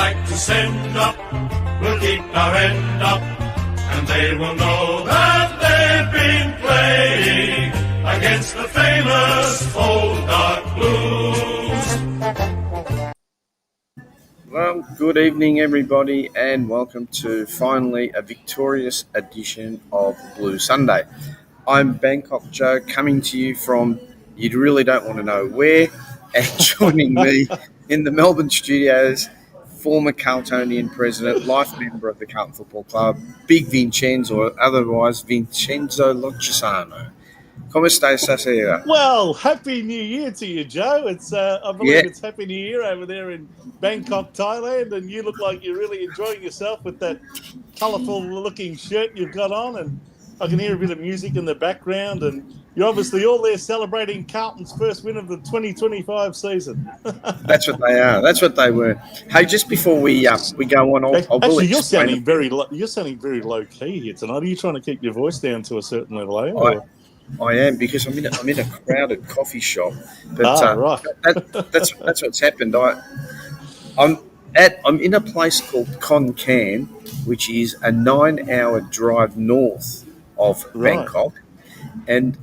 like to send up will keep our end up, and they will know that they've been playing against the famous Old Dark Blues. Well, good evening, everybody, and welcome to finally a victorious edition of Blue Sunday. I'm Bangkok Joe, coming to you from you really don't want to know where, and joining me in the Melbourne studios, former Carltonian president, life member of the Carlton Football Club, Big Vincenzo, or otherwise Vincenzo Loccisano. Come stai stasera? Well, Happy New Year to you, Joe. It's I believe it's Happy New Year over there in Bangkok, Thailand, and you look like you're really enjoying yourself with that colourful-looking shirt you've got on, and I can hear a bit of music in the background, and you're obviously all there celebrating Carlton's first win of the 2025 season. That's what they are. That's what they were. Hey, just before we go on, actually, you're sounding very low key here tonight. Are you trying to keep your voice down to a certain level? I am, because I'm in a crowded coffee shop. But right. That's what's happened. I'm in a place called Khon Kaen, which is a 9-hour drive north of Bangkok. And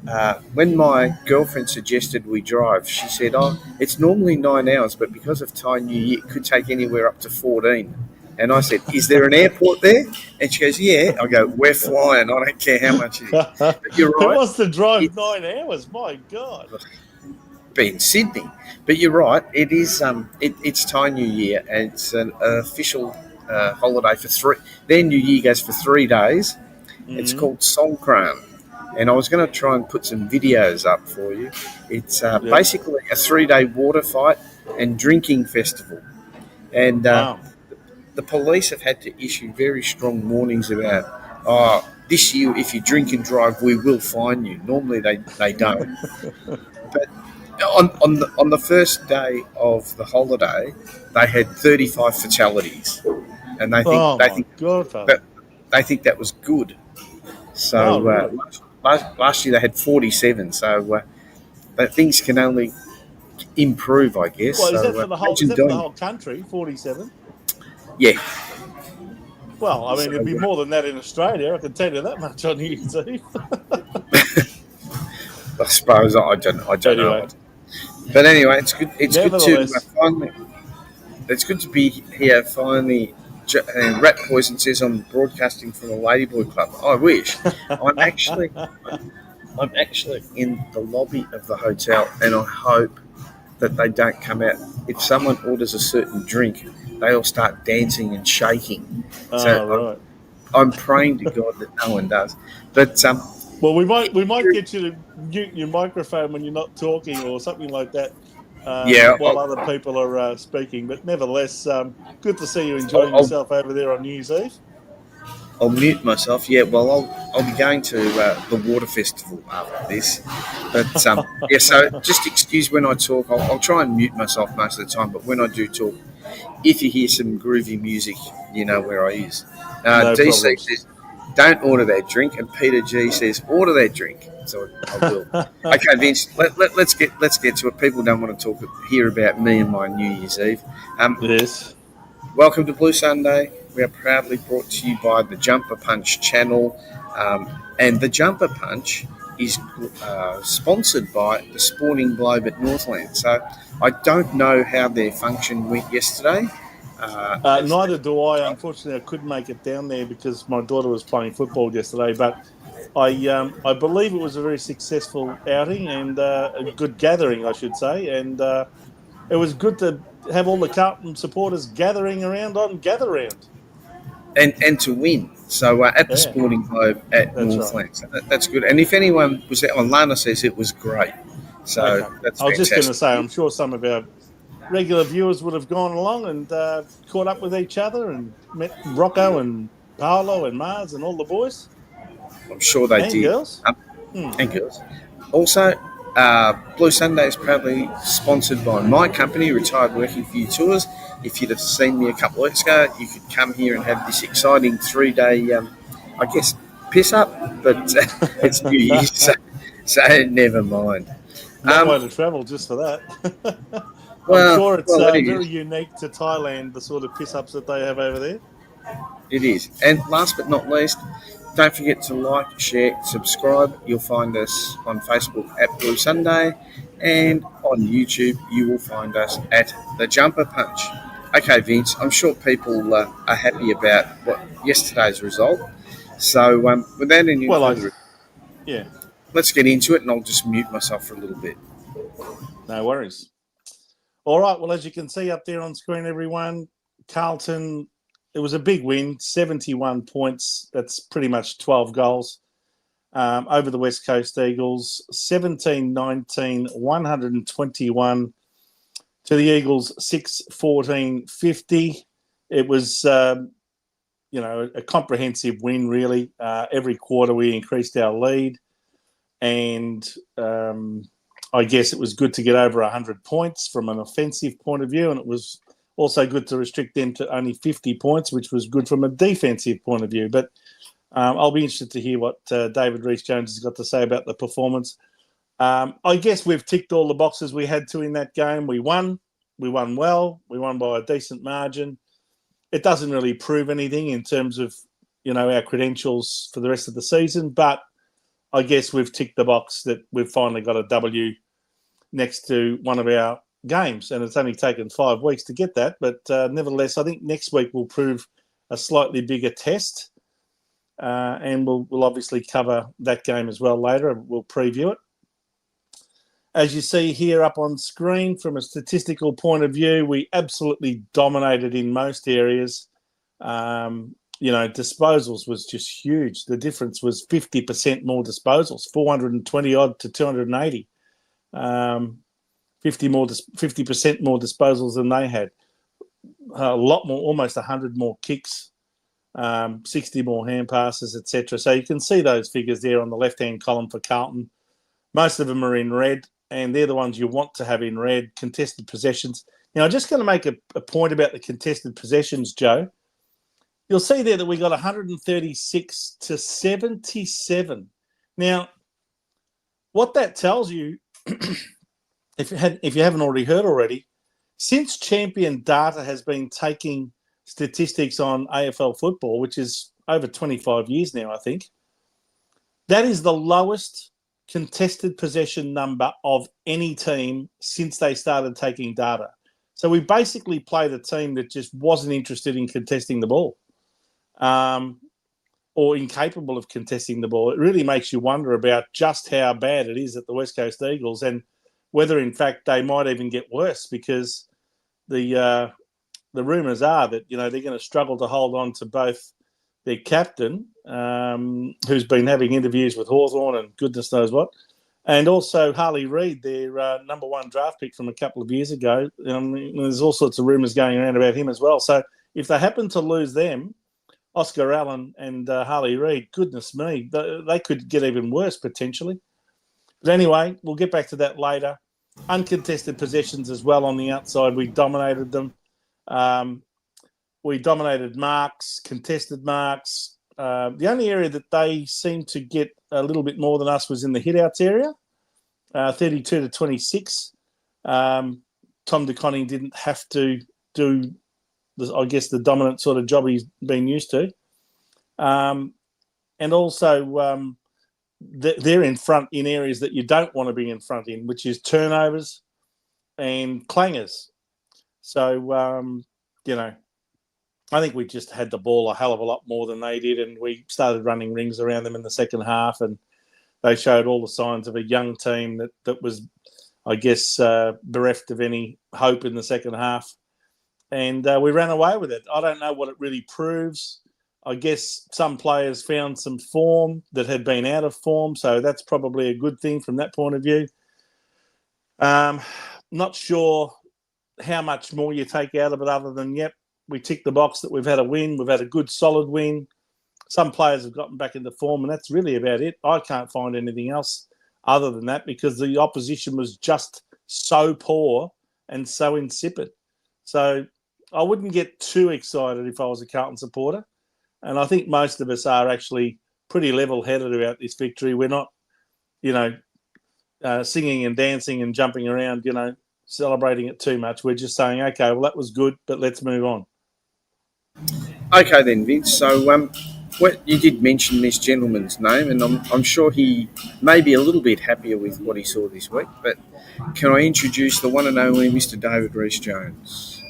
when my girlfriend suggested we drive, she said, it's normally 9 hours, but because of Thai New Year, it could take anywhere up to 14. And I said, is there an airport there? And she goes, yeah. I go, we're flying. I don't care how much it is. But you're right. Who wants to drive 9 hours? My God. Be in Sydney. But you're right. It is. It's Thai New Year, and it's an official holiday for 3. Their New Year goes for 3 days. Mm-hmm. It's called Songkran. And I was going to try and put some videos up for you. It's basically a 3-day water fight and drinking festival. And the police have had to issue very strong warnings about, this year, if you drink and drive, we will fine you. Normally they don't. But on the first day of the holiday, they had 35 fatalities. And they think that was good. So really? last year they had 47. So things can only improve, I guess. Well, is that for the whole country, 47? Yeah. Well, I mean, it'd be more than that in Australia. I can tell you that much on New Year's Eve. I suppose I don't know. But anyway, it's good. It's good to be here finally. Rat Poison says I'm broadcasting from a Ladyboy Club. I wish. I'm actually in the lobby of the hotel, and I hope that they don't come out. If someone orders a certain drink, they all start dancing and shaking. I'm praying to God that no one does. But well, we might get you to mute your microphone when you're not talking or something like that. While other people are speaking. But nevertheless, good to see you enjoying yourself over there on New Year's Eve. I'll mute myself. Yeah, well, I'll be going to the water festival after this. But so just excuse when I talk. I'll try and mute myself most of the time. But when I do talk, if you hear some groovy music, you know where I is. DC says, don't order that drink, and Peter G says, order that drink. So I will. Okay, Vince, let's get to it. People don't want to hear about me and my New Year's Eve. Yes. Welcome to Blue Sunday. We are proudly brought to you by the Jumper Punch channel, and the Jumper Punch is sponsored by the Sporting Globe at Northland. So I don't know how their function went yesterday. Neither do I. Unfortunately, I couldn't make it down there because my daughter was playing football yesterday. But I believe it was a very successful outing and a good gathering, I should say. And it was good to have all the Carlton supporters gathering around on Gather Round. And to win. So at the Sporting Globe at Northland. Right. So that's good. And if anyone was there, Lana says it was great. So that's fantastic. I was just going to say, I'm sure some of our regular viewers would have gone along and caught up with each other and met Rocco and Paolo and Mars and all the boys. I'm sure they did. Girls. And girls. Also, Blue Sunday is proudly sponsored by my company, Retired Working For You Tours. If you'd have seen me a couple of weeks ago, you could come here and have this exciting 3-day, piss up, but it's New Year's, so never mind. Long way to travel just for that. I'm sure it's Well, it very is. unique to Thailand, the sort of piss-ups that they have over there. It is. And last but not least, don't forget to like, share, subscribe. You'll find us on Facebook at Blue Sunday, Yep. and on YouTube you will find us at the Jumper Punch. Okay, Vince, I'm sure people are happy about yesterday's result. So, without any Well, further ado, yeah, let's get into it, and I'll just mute myself for a little bit. no worries. All right. Well, as you can see up there on screen, everyone, Carlton, it was a big win, 71 points. That's pretty much 12 goals over the West Coast Eagles, 17-19, 121 to the Eagles, 6-14, 50. It was, a comprehensive win, really. Every quarter we increased our lead, and I guess it was good to get over 100 points from an offensive point of view, and it was also good to restrict them to only 50 points, which was good from a defensive point of view. But I'll be interested to hear what David Rhys-Jones has got to say about the performance. I guess we've ticked all the boxes we had to in that game. We won. We won well. We won by a decent margin. It doesn't really prove anything in terms of, our credentials for the rest of the season, but I guess we've ticked the box that we've finally got a W next to one of our games, and it's only taken 5 weeks to get that. But nevertheless, I think next week will prove a slightly bigger test, and we'll obviously cover that game as well later. We'll preview it. As you see here up on screen, from a statistical point of view, we absolutely dominated in most areas. Disposals was just huge. The difference was 50% more disposals, 420 odd to 280. 50% more disposals than they had. A lot more, almost 100 more kicks, 60 more hand passes, etc. So you can see those figures there on the left-hand column for Carlton. Most of them are in red, and they're the ones you want to have in red. Contested possessions. Now, I'm just going to make a point about the contested possessions, Joe. You'll see there that we got 136 to 77. Now, what that tells you, if you haven't already heard already, since Champion Data has been taking statistics on AFL football, which is over 25 years now, I think, that is the lowest contested possession number of any team since they started taking data. So we basically played a team that just wasn't interested in contesting the ball. Or incapable of contesting the ball. It really makes you wonder about just how bad it is at the West Coast Eagles, and whether, in fact, they might even get worse, because the rumours are that they're going to struggle to hold on to both their captain, who's been having interviews with Hawthorn and goodness knows what, and also Harley Reid, their number one draft pick from a couple of years ago. There's all sorts of rumours going around about him as well. So if they happen to lose them, Oscar Allen and Harley Reid, goodness me, they could get even worse potentially. But anyway, we'll get back to that later. Uncontested possessions as well on the outside. We dominated them. We dominated marks, contested marks. The only area that they seemed to get a little bit more than us was in the hit-outs area, 32 to 26. Tom DeConning didn't have to do, I guess, the dominant sort of job he's been used to. And also, they're in front in areas that you don't want to be in front in, which is turnovers and clangers. So, I think we just had the ball a hell of a lot more than they did, and we started running rings around them in the second half, and they showed all the signs of a young team that was, I guess, bereft of any hope in the second half. And we ran away with it. I don't know what it really proves. I guess some players found some form that had been out of form, so that's probably a good thing from that point of view. Not sure how much more you take out of it other than, yep, we tick the box that we've had a win. We've had a good, solid win. Some players have gotten back into form, and that's really about it. I can't find anything else other than that, because the opposition was just so poor and so insipid. So I wouldn't get too excited if I was a Carlton supporter. And I think most of us are actually pretty level-headed about this victory. We're not, singing and dancing and jumping around, celebrating it too much. We're just saying, okay, well, that was good, but let's move on. Okay then, Vince. So, you did mention this gentleman's name, and I'm sure he may be a little bit happier with what he saw this week. But can I introduce the one and only Mr. David Rhys-Jones?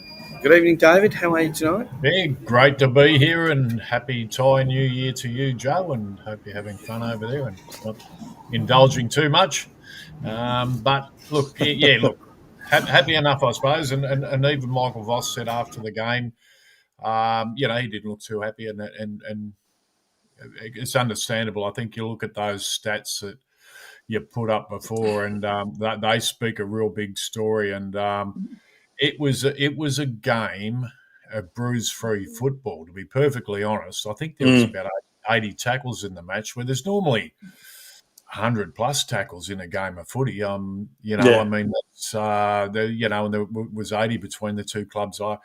Good evening, David. How are you tonight? Yeah, great to be here, and happy Thai New Year to you, Joe, and hope you're having fun over there and not indulging too much. But look, happy enough, I suppose. And even Michael Voss said after the game, he didn't look too happy, and it's understandable. I think you look at those stats that you put up before, and they speak a real big story. And it was a game of bruise-free football. To be perfectly honest, I think there was about 80 tackles in the match, where there's normally 100+ tackles in a game of footy. I mean, that's, and there was 80 between the two clubs. It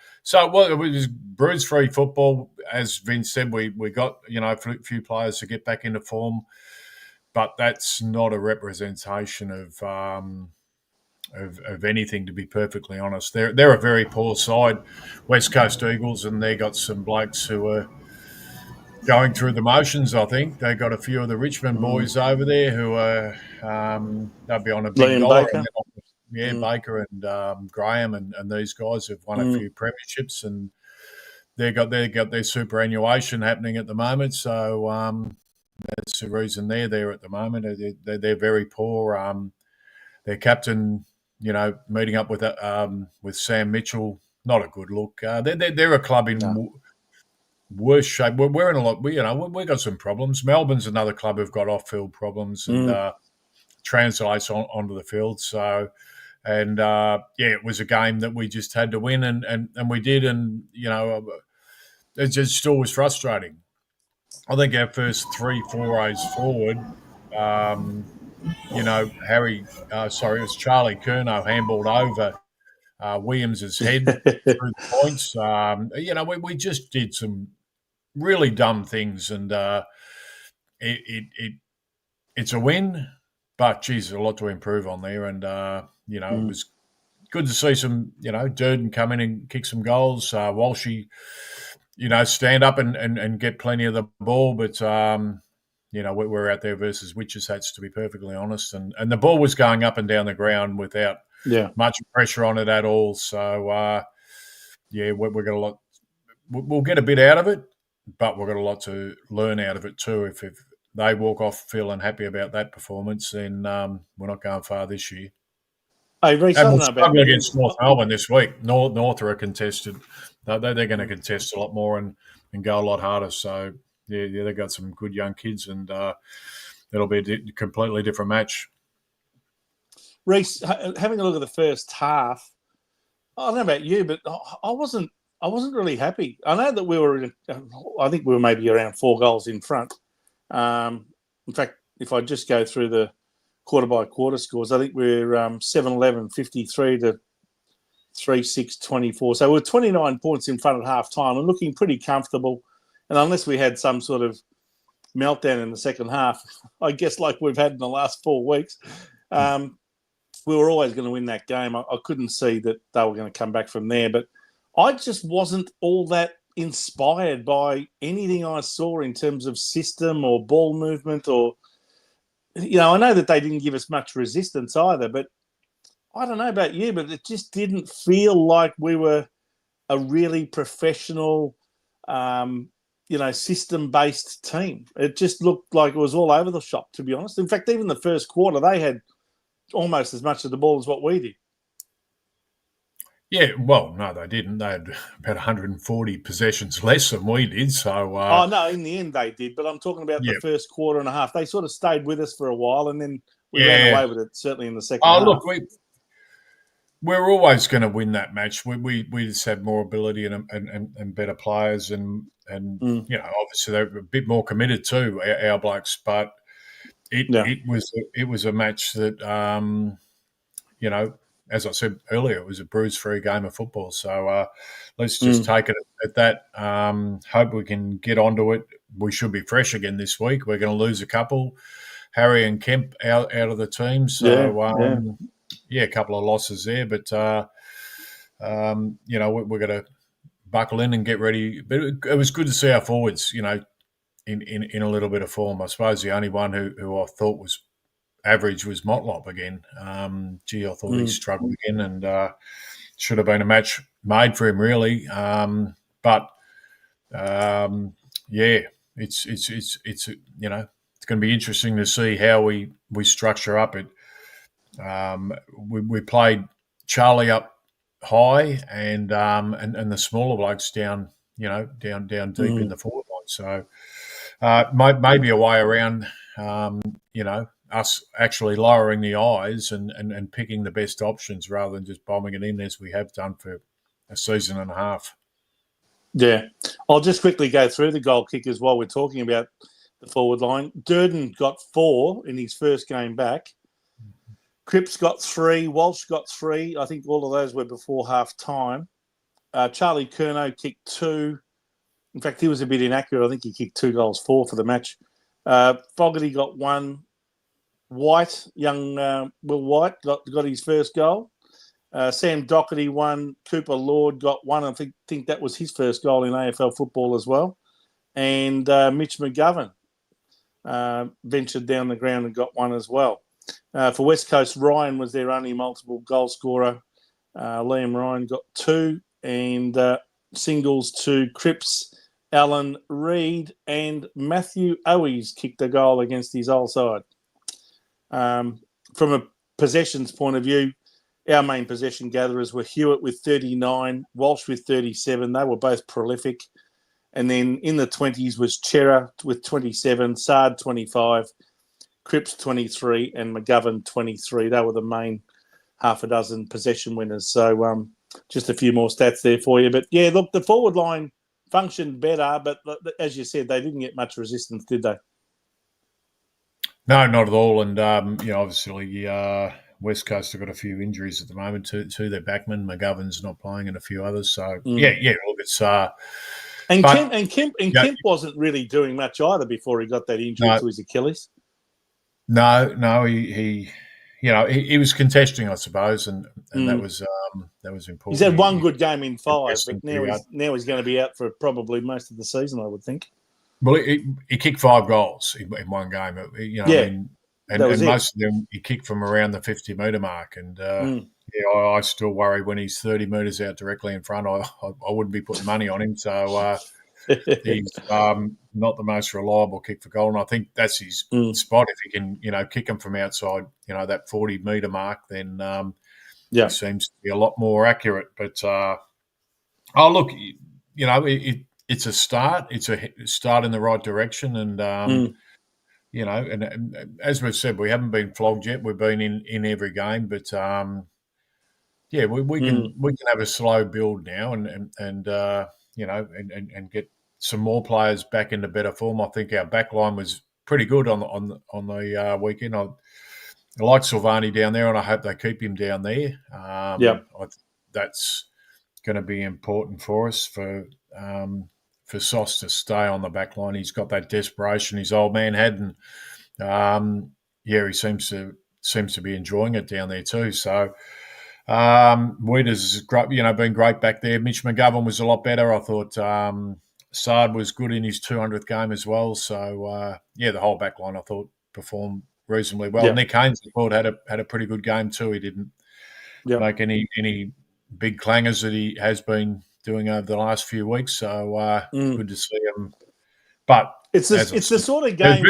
was bruise-free football. As Vince said, we got, a few players to get back into form, but that's not a representation of anything, to be perfectly honest. They're a very poor side, West Coast Eagles, and they got some blokes who are going through the motions. I think they got a few of the Richmond boys over there who are they'll be on a big dollar. Baker and Graham and these guys have won a few premierships, and they got their superannuation happening at the moment. So that's the reason they're there at the moment. They're very poor. Their captain, meeting up with Sam Mitchell, not a good look. They're a club in worse shape. We're in a lot. We've got some problems. Melbourne's another club who've got off-field problems and translates onto the field. So, and it was a game that we just had to win, and we did. And it just still was frustrating. I think our first 3 forays forward, it was Charlie Curnow handballed over Williams's head through the points. We just did some really dumb things, and it's a win, but geez, there's a lot to improve on there. And it was good to see some Durden come in and kick some goals. Walshy, stand up and get plenty of the ball, but we're out there versus witches hats, to be perfectly honest, and the ball was going up and down the ground without much pressure on it at all. So we've got a lot. We'll get a bit out of it, but we've got a lot to learn out of it too. If they walk off feeling happy about that performance, then we're not going far this year. Hey, Rhys, and we'll struggle against North Melbourne this week. North are a contested. They're going to contest a lot more and go a lot harder. So they've got some good young kids, and it'll be a completely different match. Rhys, having a look at the first half, I don't know about you, but I wasn't really happy. I know that I think we were maybe around 4 goals in front. In fact, if I just go through the quarter-by-quarter scores, I think we're 7-11, 53 to 3-6, 24. So we're 29 points in front at half-time and looking pretty comfortable. And unless we had some sort of meltdown in the second half, I guess like we've had in the last 4 weeks, we were always going to win that game. I couldn't see that they were going to come back from there. But I just wasn't all that inspired by anything I saw in terms of system or ball movement or, I know that they didn't give us much resistance either, but I don't know about you, but it just didn't feel like we were a really professional, system-based team. It just looked like it was all over the shop, to be honest. In fact, even the first quarter, they had almost as much of the ball as what we did. Yeah, well, no, they didn't. They had about 140 possessions less than we did. So, no, in the end they did. But I'm talking about the first quarter and a half. They sort of stayed with us for a while, and then we ran away with it. Certainly in the second half. Look, we're always going to win that match. We just have more ability and better players, and obviously they're a bit more committed too, our blokes. But it was a match that as I said earlier, it was a bruise-free game of football. So let's just take it at that. Hope we can get onto it. We should be fresh again this week. We're going to lose a couple. Harry and Kemp out of the team. So, a couple of losses there, but we're going to buckle in and get ready. But it was good to see our forwards, in a little bit of form. I suppose the only one who I thought was average was Motlop again. I thought he struggled again, and should have been a match made for him, really. It's it's going to be interesting to see how we structure up it. We played Charlie up high and the smaller blokes down deep in the forward line. So maybe a way around, us actually lowering the eyes and picking the best options rather than just bombing it in as we have done for a season and a half. Yeah. I'll just quickly go through the goal kickers while we're talking about the forward line. Durden got 4 in his first game back. Cripps got 3. Walsh got 3. I think all of those were before half time. Charlie Curnow kicked 2. In fact, he was a bit inaccurate. I think he kicked 2 goals, 4 for the match. Fogarty got 1. White, young Will White, got his first goal. Sam Doherty 1. Cooper Lord got 1. I think that was his first goal in AFL football as well. And Mitch McGovern ventured down the ground and got 1 as well. For West Coast, Ryan was their only multiple goal scorer. Liam Ryan got 2. And singles to Cripps, Alan Reid, and Matthew Owies kicked a goal against his old side. From a possessions point of view, our main possession gatherers were Hewitt with 39, Walsh with 37. They were both prolific. And then in the 20s was Chera with 27, Sard 25, Cripps 23, and McGovern 23. They were the main half a dozen possession winners. So just a few more stats there for you. But, yeah, look, the forward line functioned better, but as you said, they didn't get much resistance, did they? No, not at all. And, obviously West Coast have got a few injuries at the moment to their backman. McGovern's not playing and a few others. So, look, it's... Kemp wasn't really doing much either before he got that injury to his Achilles. No, he was contesting, I suppose, and that was important. He's had one good game in 5, but now he's going to be out for probably most of the season, I would think. Well, he kicked 5 goals in one game. And most of them he kicked from around the 50-metre mark. And I still worry when he's 30 metres out directly in front. I wouldn't be putting money on him. So he's not the most reliable kick for goal. And I think that's his spot. If he can, kick him from outside, that 40-metre mark, then he seems to be a lot more accurate. But look, it's a start. It's a start in the right direction. And and as we've said, we haven't been flogged yet. We've been in every game, but we can have a slow build now and get some more players back into better form. I think our back line was pretty good on the weekend. I like Silvani down there, and I hope they keep him down there. That's going to be important for us for Sauce to stay on the back line. He's got that desperation his old man had, and he seems to be enjoying it down there too. So Weeders has been great back there. Mitch McGovern was a lot better. I thought Sard was good in his 200th game as well. So the whole back line I thought performed reasonably well. Nick Haynes I thought had a pretty good game too. He didn't make any big clangers that he has been doing over the last few weeks, so good to see him. But it's the sort of game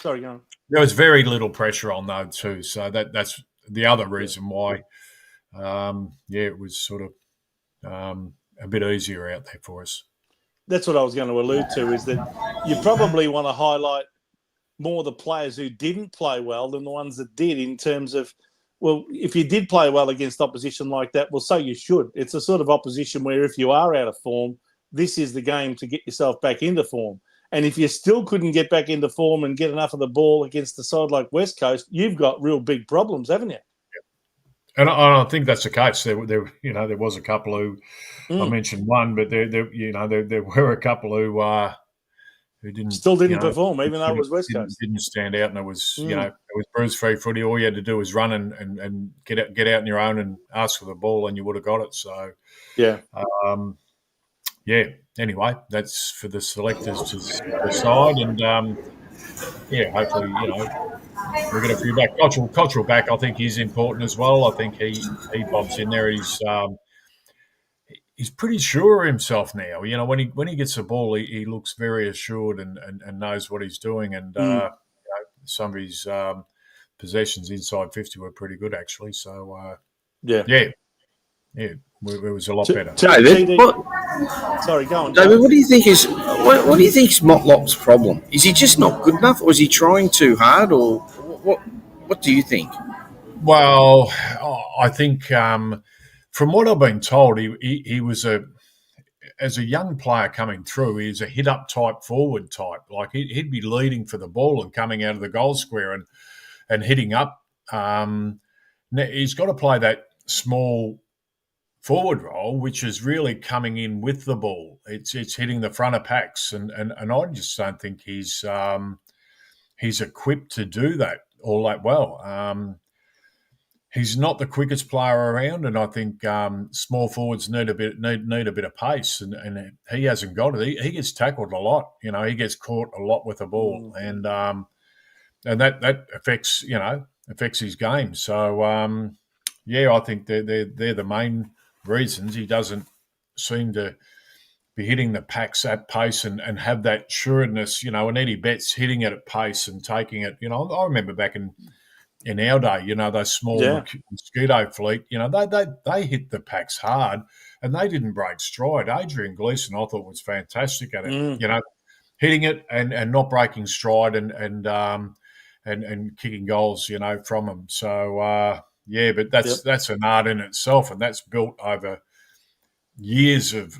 Sorry, go on. There was very little pressure on though too, so that's the other reason why. It was sort of a bit easier out there for us. That's what I was going to allude to, is that you probably want to highlight more the players who didn't play well than the ones that did, in terms of, well, if you did play well against opposition like that, well, so you should. It's a sort of opposition where if you are out of form, this is the game to get yourself back into form. And if you still couldn't get back into form and get enough of the ball against a side like West Coast, you've got real big problems, haven't you? And I think that's the case. There was a couple who I mentioned one, but there were a couple who didn't Still didn't perform, even though it was West Coast. Didn't stand out, and it was it was bruise free footy. All you had to do was run and get out on your own and ask for the ball, and you would have got it. So Anyway, that's for the selectors to decide, and hopefully we'll get a few back. Cultural back, I think, is important as well. I think he bobs in there. He's pretty sure of himself now. When he gets the ball, he looks very assured and knows what he's doing. And some of his possessions inside 50 were pretty good, actually. So it was a lot better. David, sorry, go on. David, what do you think is Motlop's problem? Is he just not good enough, or is he trying too hard, or what do you think? Well, I think from what I've been told, he was as a young player coming through, he's a hit-up type, forward type. Like he'd be leading for the ball and coming out of the goal square and hitting up. He's got to play that small forward role, which is really coming in with the ball. It's hitting the front of packs, and I just don't think he's equipped to do that all that well. He's not the quickest player around, and I think small forwards need a bit of pace, and he hasn't got it. He gets tackled a lot. He gets caught a lot with the ball, and that affects his game. So I think they're the main reasons. He doesn't seem to be hitting the packs at pace and have that sureness. And Eddie Betts hitting it at pace and taking it. I remember back in our day, those small mosquito fleet, they hit the packs hard and they didn't break stride. Adrian Gleeson, I thought, was fantastic at it, hitting it and not breaking stride and kicking goals, from them. So, but that's an art in itself, and that's built over years of,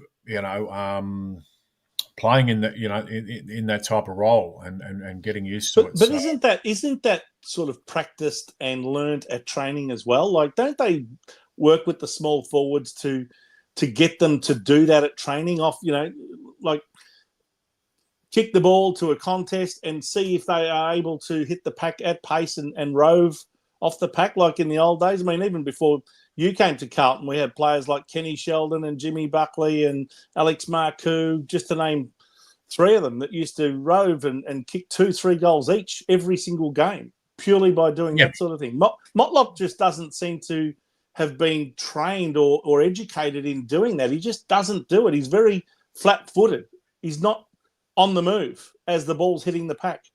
playing in that, in that type of role and getting used to it. But isn't that sort of practiced and learned at training as well? Like, don't they work with the small forwards to get them to do that at training? Like kick the ball to a contest and see if they are able to hit the pack at pace and rove off the pack like in the old days. I mean, even before you came to Carlton, we had players like Kenny Sheldon and Jimmy Buckley and Alex Marcoux, just to name three of them, that used to rove and kick 2-3 goals each every single game, purely by doing that sort of thing. Motlop just doesn't seem to have been trained or educated in doing that. He just doesn't do it. He's very flat-footed. He's not on the move as the ball's hitting the pack.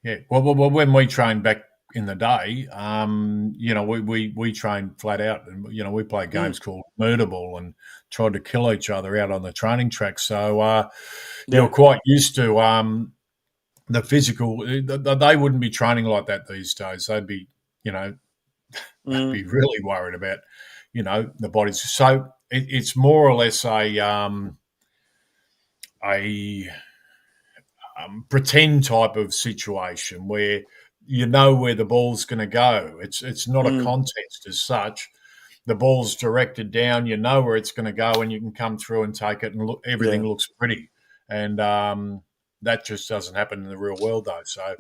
Yeah, well, when we trained back in the day, we trained flat out, and we played games called murder ball and tried to kill each other out on the training track. So you're quite used to the physical. They wouldn't be training like that these days. They'd be, they'd be really worried about, the bodies. So it's more or less a pretend type of situation where where the ball's going to go. It's not a contest as such. The ball's directed down. You know where it's going to go, and you can come through and take it, and look, everything looks pretty. And that just doesn't happen in the real world, though. So,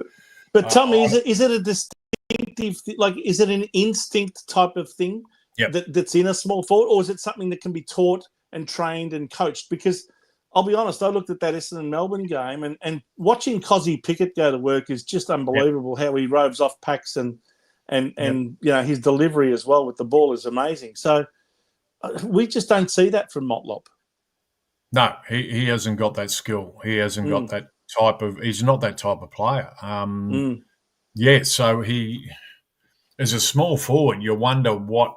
but tell me, is it a distinctive? Is it an instinct type of thing that's in a small forward, or is it something that can be taught and trained and coached? Because I'll be honest, I looked at that Essendon Melbourne game and watching Cozzy Pickett go to work is just unbelievable. How he roves off packs and his delivery as well with the ball is amazing. So we just don't see that from Motlop. No, he hasn't got that skill. He hasn't got that type of. He's not that type of player. So he, as a small forward, you wonder what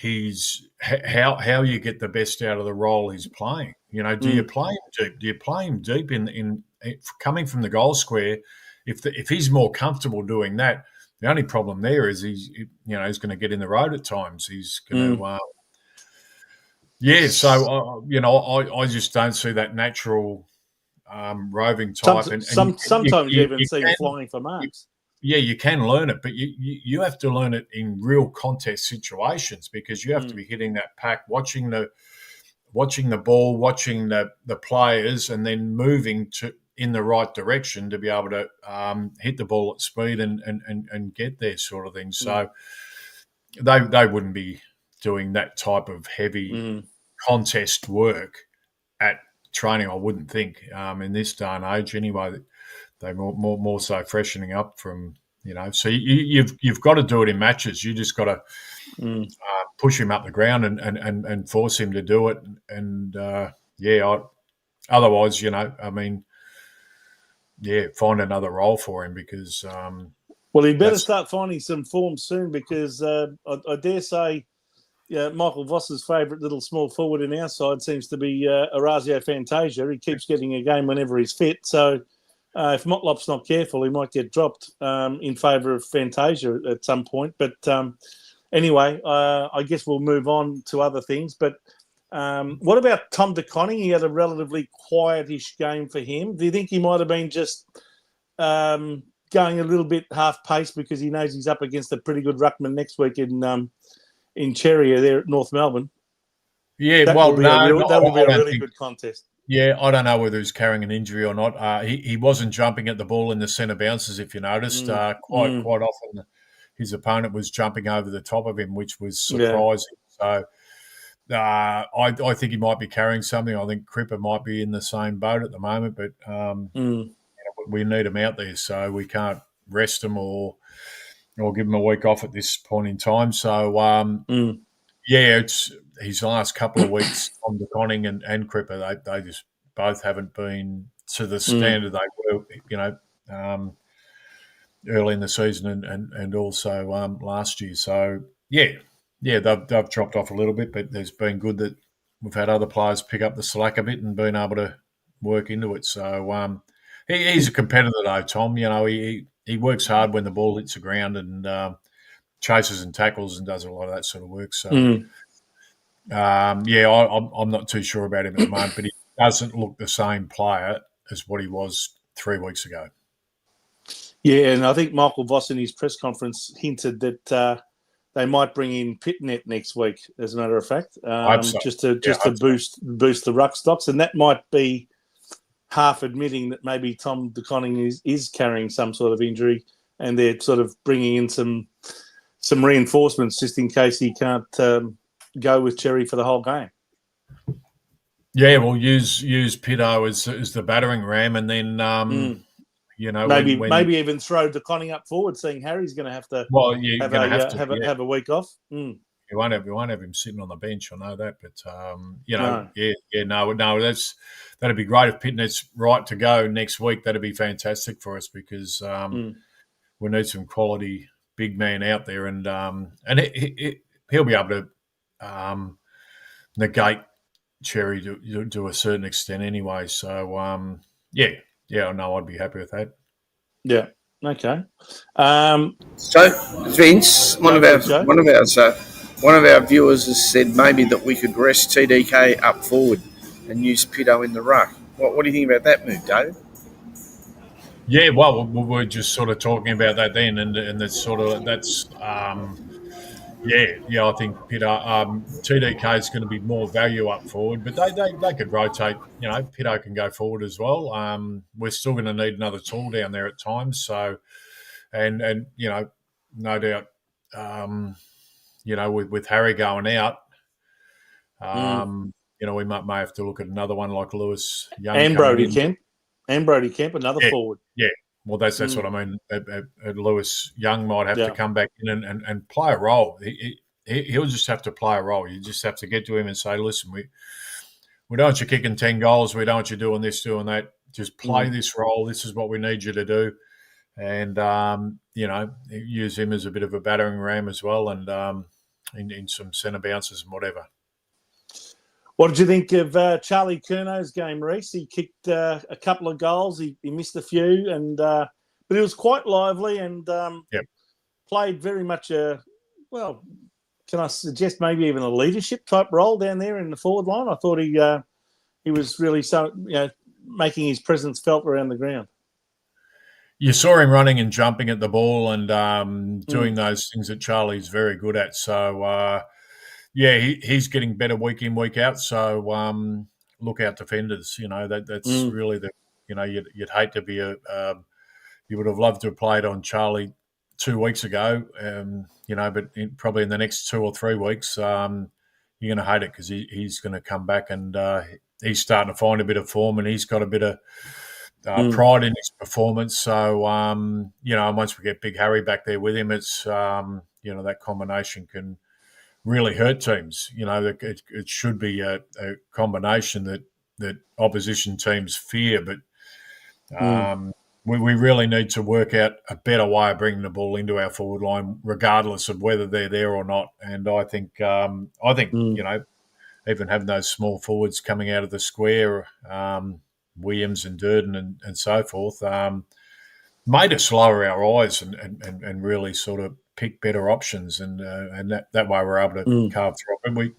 how you get the best out of the role he's playing. Do you play him deep? Do you play him deep in coming from the goal square? If he's more comfortable doing that, the only problem there is he's going to get in the road at times. He's going to. So I just don't see that natural roving type. Sometimes you even see him flying for marks. Yeah, you can learn it, but you have to learn it in real contest situations because you have to be hitting that pack, watching the ball, watching the players, and then moving in the right direction to be able to hit the ball at speed and get there, sort of thing. So they wouldn't be doing that type of heavy contest work at training, I wouldn't think, in this day and age anyway. They're more so freshening up from, so you've got to do it in matches. You just got to push him up the ground and force him to do it. And otherwise, find another role for him because. Well, he better start finding some form soon because I dare say, Michael Voss's favourite little small forward in our side seems to be Orazio Fantasia. He keeps getting a game whenever he's fit. So if Motlop's not careful, he might get dropped in favour of Fantasia at some point. But anyway, I guess we'll move on to other things. But what about Tom De Koning? He had a relatively quietish game for him. Do you think he might have been just going a little bit half-paced because he knows he's up against a pretty good ruckman next week in Cherrier there at North Melbourne? Yeah, that will be a really good contest. Yeah, I don't know whether he's carrying an injury or not. He wasn't jumping at the ball in the centre bounces, if you noticed. Quite often his opponent was jumping over the top of him, which was surprising. So I think he might be carrying something. I think Cripper might be in the same boat at the moment, but we need him out there, so we can't rest him or give him a week off at this point in time. So, it's his last couple of weeks on De Koning and Cripper. They just both haven't been to the standard they were, early in the season and also last year. So, they've dropped off a little bit, but there's been good that we've had other players pick up the slack a bit and been able to work into it. So, he's a competitor though, Tom. He works hard when the ball hits the ground and chases and tackles and does a lot of that sort of work. So, I'm not too sure about him at the moment, but he doesn't look the same player as what he was 3 weeks ago. Yeah, and I think Michael Voss in his press conference hinted that they might bring in Pitnet next week, as a matter of fact, just to boost the ruck stocks, and that might be half admitting that maybe Tom De Koning is carrying some sort of injury, and they're sort of bringing in some reinforcements just in case he can't go with Cherry for the whole game. Yeah, we'll use Pitto as the battering ram, and then maybe even throw De Koning up forward, seeing Harry's going to have to have a week off. You won't have him sitting on the bench. I know that, but that'd be great if Pitnet's right to go next week. That'd be fantastic for us because we need some quality big man out there, and he'll be able to negate Cherry to a certain extent anyway. So I know I'd be happy with that. Yeah. Okay. So Vince, one of our viewers has said maybe that we could rest TDK up forward and use Pitto in the ruck. What do you think about that move, Dave? Yeah, well, we're just sort of talking about that then, and that's I think TDK is going to be more value up forward, but they could rotate. Pitto can go forward as well. We're still going to need another tool down there at times. So, and no doubt, with Harry going out, we may have to look at another one like Lewis Young and Brody Kemp. And Brody Kemp, another forward. Yeah. Well, that's what I mean. Lewis Young might have to come back in and play a role. He'll just have to play a role. You just have to get to him and say, listen, we don't want you kicking 10 goals. We don't want you doing this, doing that. Just play this role. This is what we need you to do. And, use him as a bit of a battering ram as well and in some centre bounces and whatever. What did you think of Charlie Curnow's game, Reese? He kicked a couple of goals. He missed a few, but he was quite lively and played very much can I suggest maybe even a leadership type role down there in the forward line? I thought he was really making his presence felt around the ground. You saw him running and jumping at the ball and doing those things that Charlie's very good at. So. He's getting better week in, week out. So look out defenders. That's really You know, you'd hate to be you would have loved to have played on Charlie 2 weeks ago, you know, but probably in the next 2 or 3 weeks, you're going to hate it because he's going to come back and he's starting to find a bit of form and he's got a bit of pride in his performance. So, you know, once we get Big Harry back there with him, it's, you know, that combination can really hurt teams. You know, it should be a combination that opposition teams fear, but we really need to work out a better way of bringing the ball into our forward line, regardless of whether they're there or not. And I think you know, even having those small forwards coming out of the square, Williams and Durden and so forth, made us lower our eyes and really sort of pick better options, and that way we're able to carve through. And we're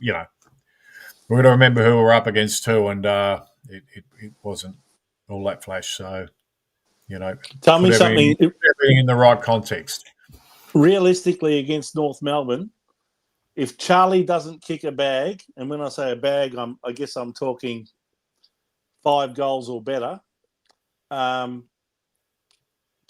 going to remember who we're up against too, and it wasn't all that flash. So, you know, tell me something. Everything in the right context. Realistically, against North Melbourne, if Charlie doesn't kick a bag, and when I say a bag, I guess I'm talking 5 goals or better. Can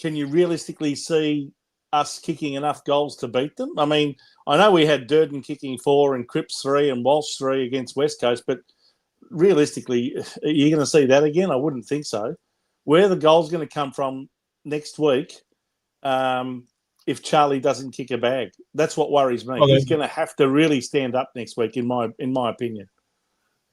you realistically see us kicking enough goals to beat them? I mean, I know we had Durden kicking 4 and Cripps 3 and Walsh 3 against West Coast, but realistically, are you going to see that again? I wouldn't think so. Where the goal's going to come from next week, if Charlie doesn't kick a bag, that's what worries me. He's going to have to really stand up next week, in my opinion.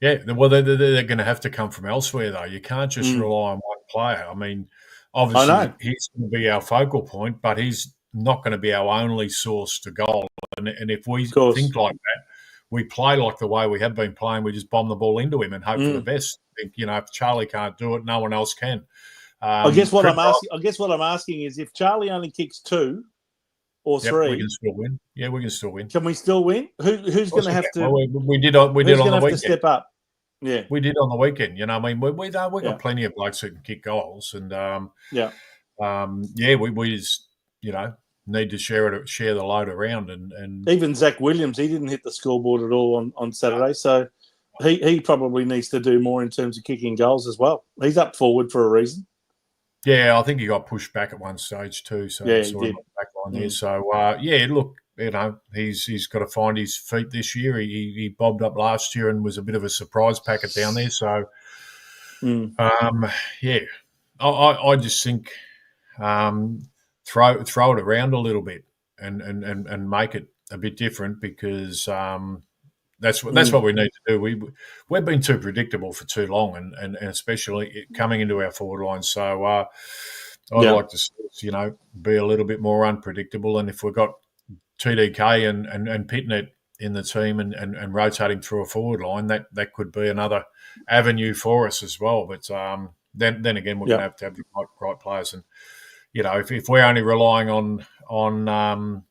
Yeah, well, they're going to have to come from elsewhere, though. You can't just rely on one player. I mean, obviously, he's going to be our focal point, but he's not going to be our only source to goal. And if we think like that, we play like the way we have been playing. We just bomb the ball into him and hope for the best. Think, you know, if Charlie can't do it, no one else can. I guess what I'm asking is, if Charlie only kicks 2 or 3, we can still win. Yeah, we can still win. Can we still win? Who's going to have to? Well, we did on the weekend. To step up. Yeah, we did on the weekend. You know, I mean, we got plenty of blokes who can kick goals, and we just, you know, need to share the load around, and even Zach Williams, he didn't hit the scoreboard at all on Saturday, so he probably needs to do more in terms of kicking goals as well. He's up forward for a reason. Yeah, I think he got pushed back at one stage too, so he sort did. of back line there. So look, you know, he's got to find his feet this year. He bobbed up last year and was a bit of a surprise packet down there. So, I just think throw it around a little bit and make it a bit different, because that's what we need to do. We've been too predictable for too long, and especially coming into our forward line. So I'd like to, you know, be a little bit more unpredictable. And if we've got TDK and Pitnet in the team and rotating through a forward line, that could be another avenue for us as well. But then again, we're going to have the right players. And, you know, if we're only relying on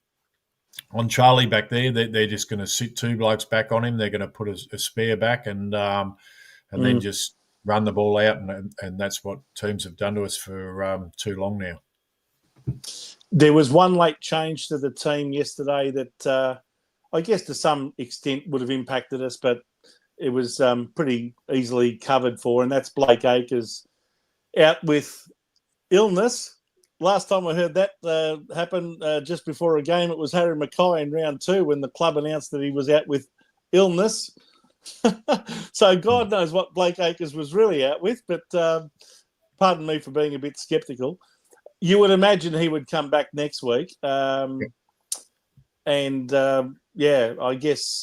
Charlie back there, they're just going to sit 2 blokes back on him. They're going to put a spare back and then just run the ball out, and that's what teams have done to us for too long now. There was one late change to the team yesterday that I guess to some extent would have impacted us, but it was pretty easily covered for, and that's Blake Acres out with illness. Last time I heard that happen just before a game, it was Harry Mackay in round 2 when the club announced that he was out with illness. So God knows what Blake Acres was really out with, but pardon me for being a bit sceptical. You would imagine he would come back next week. I guess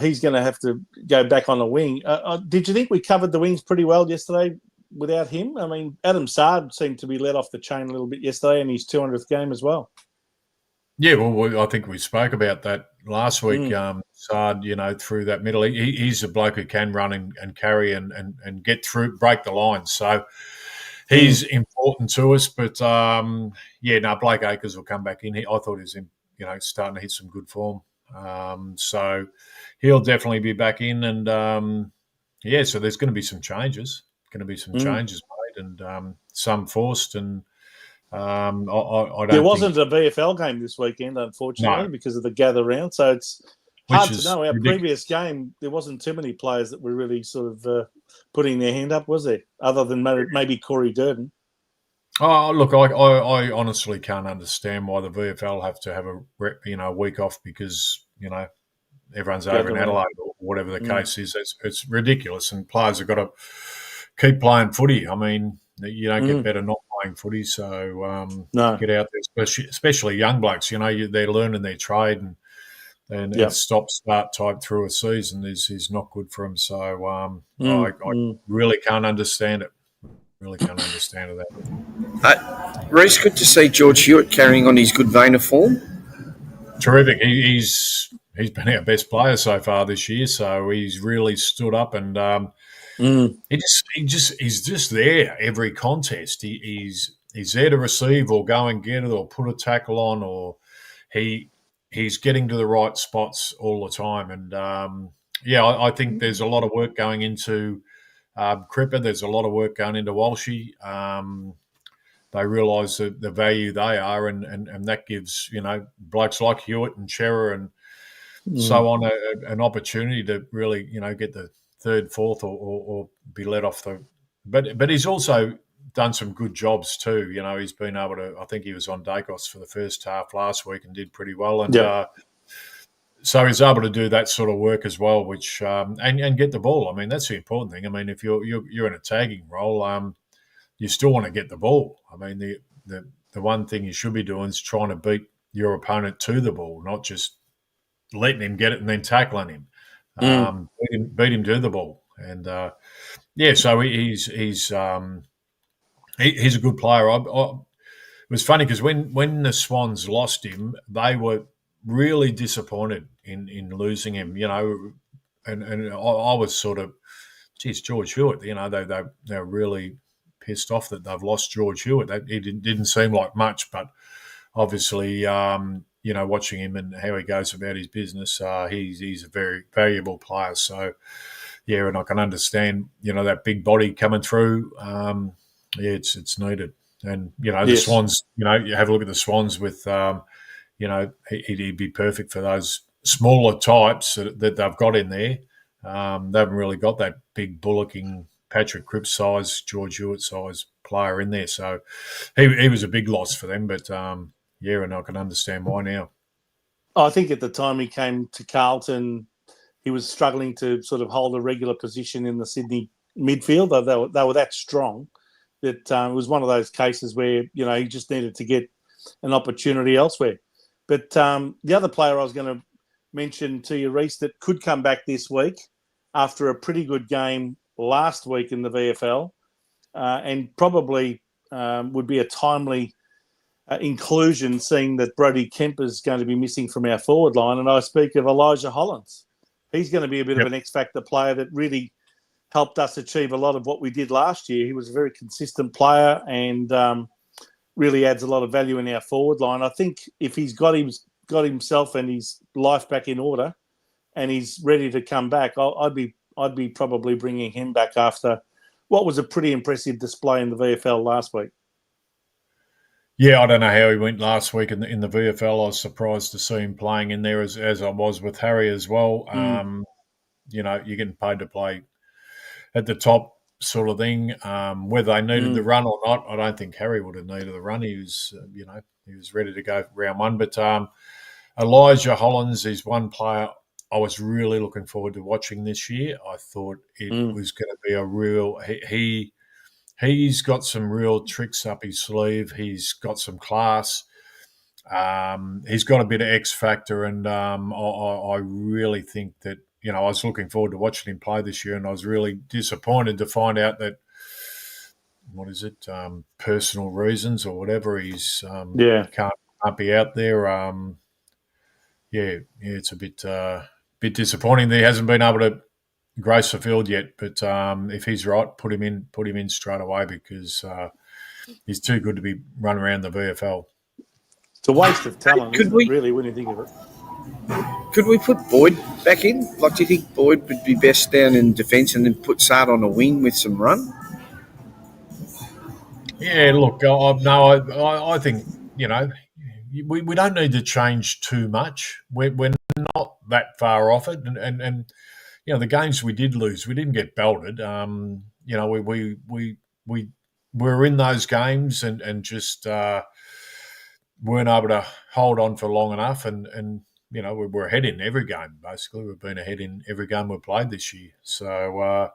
he's going to have to go back on the wing. Did you think we covered the wings pretty well yesterday without him? I mean, Adam Sard seemed to be let off the chain a little bit yesterday in his 200th game as well. Yeah, well, I think we spoke about that last week. Sard, you know, through that middle, he's a bloke who can run and carry and get through, break the lines. So he's important to us. But, Blake Acres will come back in. I thought he was, you know, starting to hit some good form. So he'll definitely be back in. And, so there's going to be some changes. Changes made, and some forced, and I don't. There wasn't a VFL game this weekend, unfortunately, because of the gather round. So which Hard to is know. Our ridiculous. previous game, there wasn't too many players that were really sort of putting their hand up, was there? Other than maybe Corey Durden. Oh, look, I honestly can't understand why the VFL have to have a week off because everyone's over in Adelaide or whatever the case is. It's ridiculous, and players have got to keep playing footy. I mean, you don't get better not playing footy, so No. get out there, especially young blokes. They're learning their trade, and stop-start type through a season is not good for them. So I really can't understand it. Really can't understand that. Reece, good to see George Hewitt carrying on his good vein of form. Terrific. He's been our best player so far this year, so he's really stood up and he's just there every contest. He's there to receive or go and get it or put a tackle on, or he's getting to the right spots all the time. And I think there's a lot of work going into Cripper. There's a lot of work going into Walshy. They realise the value they are, and that gives blokes like Hewitt and Shearer and so on an opportunity to really get the third, fourth, or be let off the. But he's also done some good jobs too. He's been able to. I think he was on Dacos for the first half last week and did pretty well. And so he's able to do that sort of work as well, which and get the ball. I mean, that's the important thing. I mean, if you're in a tagging role, you still want to get the ball. I mean, the one thing you should be doing is trying to beat your opponent to the ball, not just letting him get it and then tackling him. Beat him to the ball, and so he's a good player. It was funny because when the Swans lost him, they were really disappointed in losing him. And I was sort of, geez, George Hewitt. They're really pissed off that they've lost George Hewitt. It didn't seem like much, but obviously, watching him and how he goes about his business, he's a very valuable player. So, and I can understand, that big body coming through. It's needed. And, the Swans, you have a look at the Swans with, he'd be perfect for those smaller types that they've got in there. They haven't really got that big bullocking Patrick Cripps size, George Hewitt size player in there. So he was a big loss for them, but and I can understand why now. I think at the time he came to Carlton, he was struggling to sort of hold a regular position in the Sydney midfield. They were that strong that it was one of those cases where, he just needed to get an opportunity elsewhere. But the other player I was going to mention to you, Reece, that could come back this week after a pretty good game last week in the VFL and probably would be a timely inclusion, seeing that Brodie Kemp is going to be missing from our forward line. And I speak of Elijah Hollins. He's going to be a bit of an X-factor player that really helped us achieve a lot of what we did last year. He was a very consistent player and really adds a lot of value in our forward line. I think if he's got himself and his life back in order and he's ready to come back, I'd be probably bringing him back after what was a pretty impressive display in the VFL last week. Yeah, I don't know how he went last week in the VFL. I was surprised to see him playing in there as I was with Harry as well. You're getting paid to play at the top sort of thing. Whether they needed the run or not, I don't think Harry would have needed the run. He was, he was ready to go round one. But Elijah Hollins is one player I was really looking forward to watching this year. I thought it was going to be a real he's got some real tricks up his sleeve. He's got some class. He's got a bit of X factor, and I really think that I was looking forward to watching him play this year, and I was really disappointed to find out that personal reasons or whatever, he's can't be out there. It's a bit disappointing that he hasn't been able to grace the field yet. But if he's right, put him in straight away because he's too good to be running around the VFL. It's a waste of talent, really, when you think of it. Could we put Boyd back in? Like, do you think Boyd would be best down in defence and then put Sard on a wing with some run? Yeah, look, I think we don't need to change too much. We're not that far off it. And the games we did lose, we didn't get belted. We were in those games and just weren't able to hold on for long enough. And we're ahead in every game. Basically, we've been ahead in every game we've played this year. So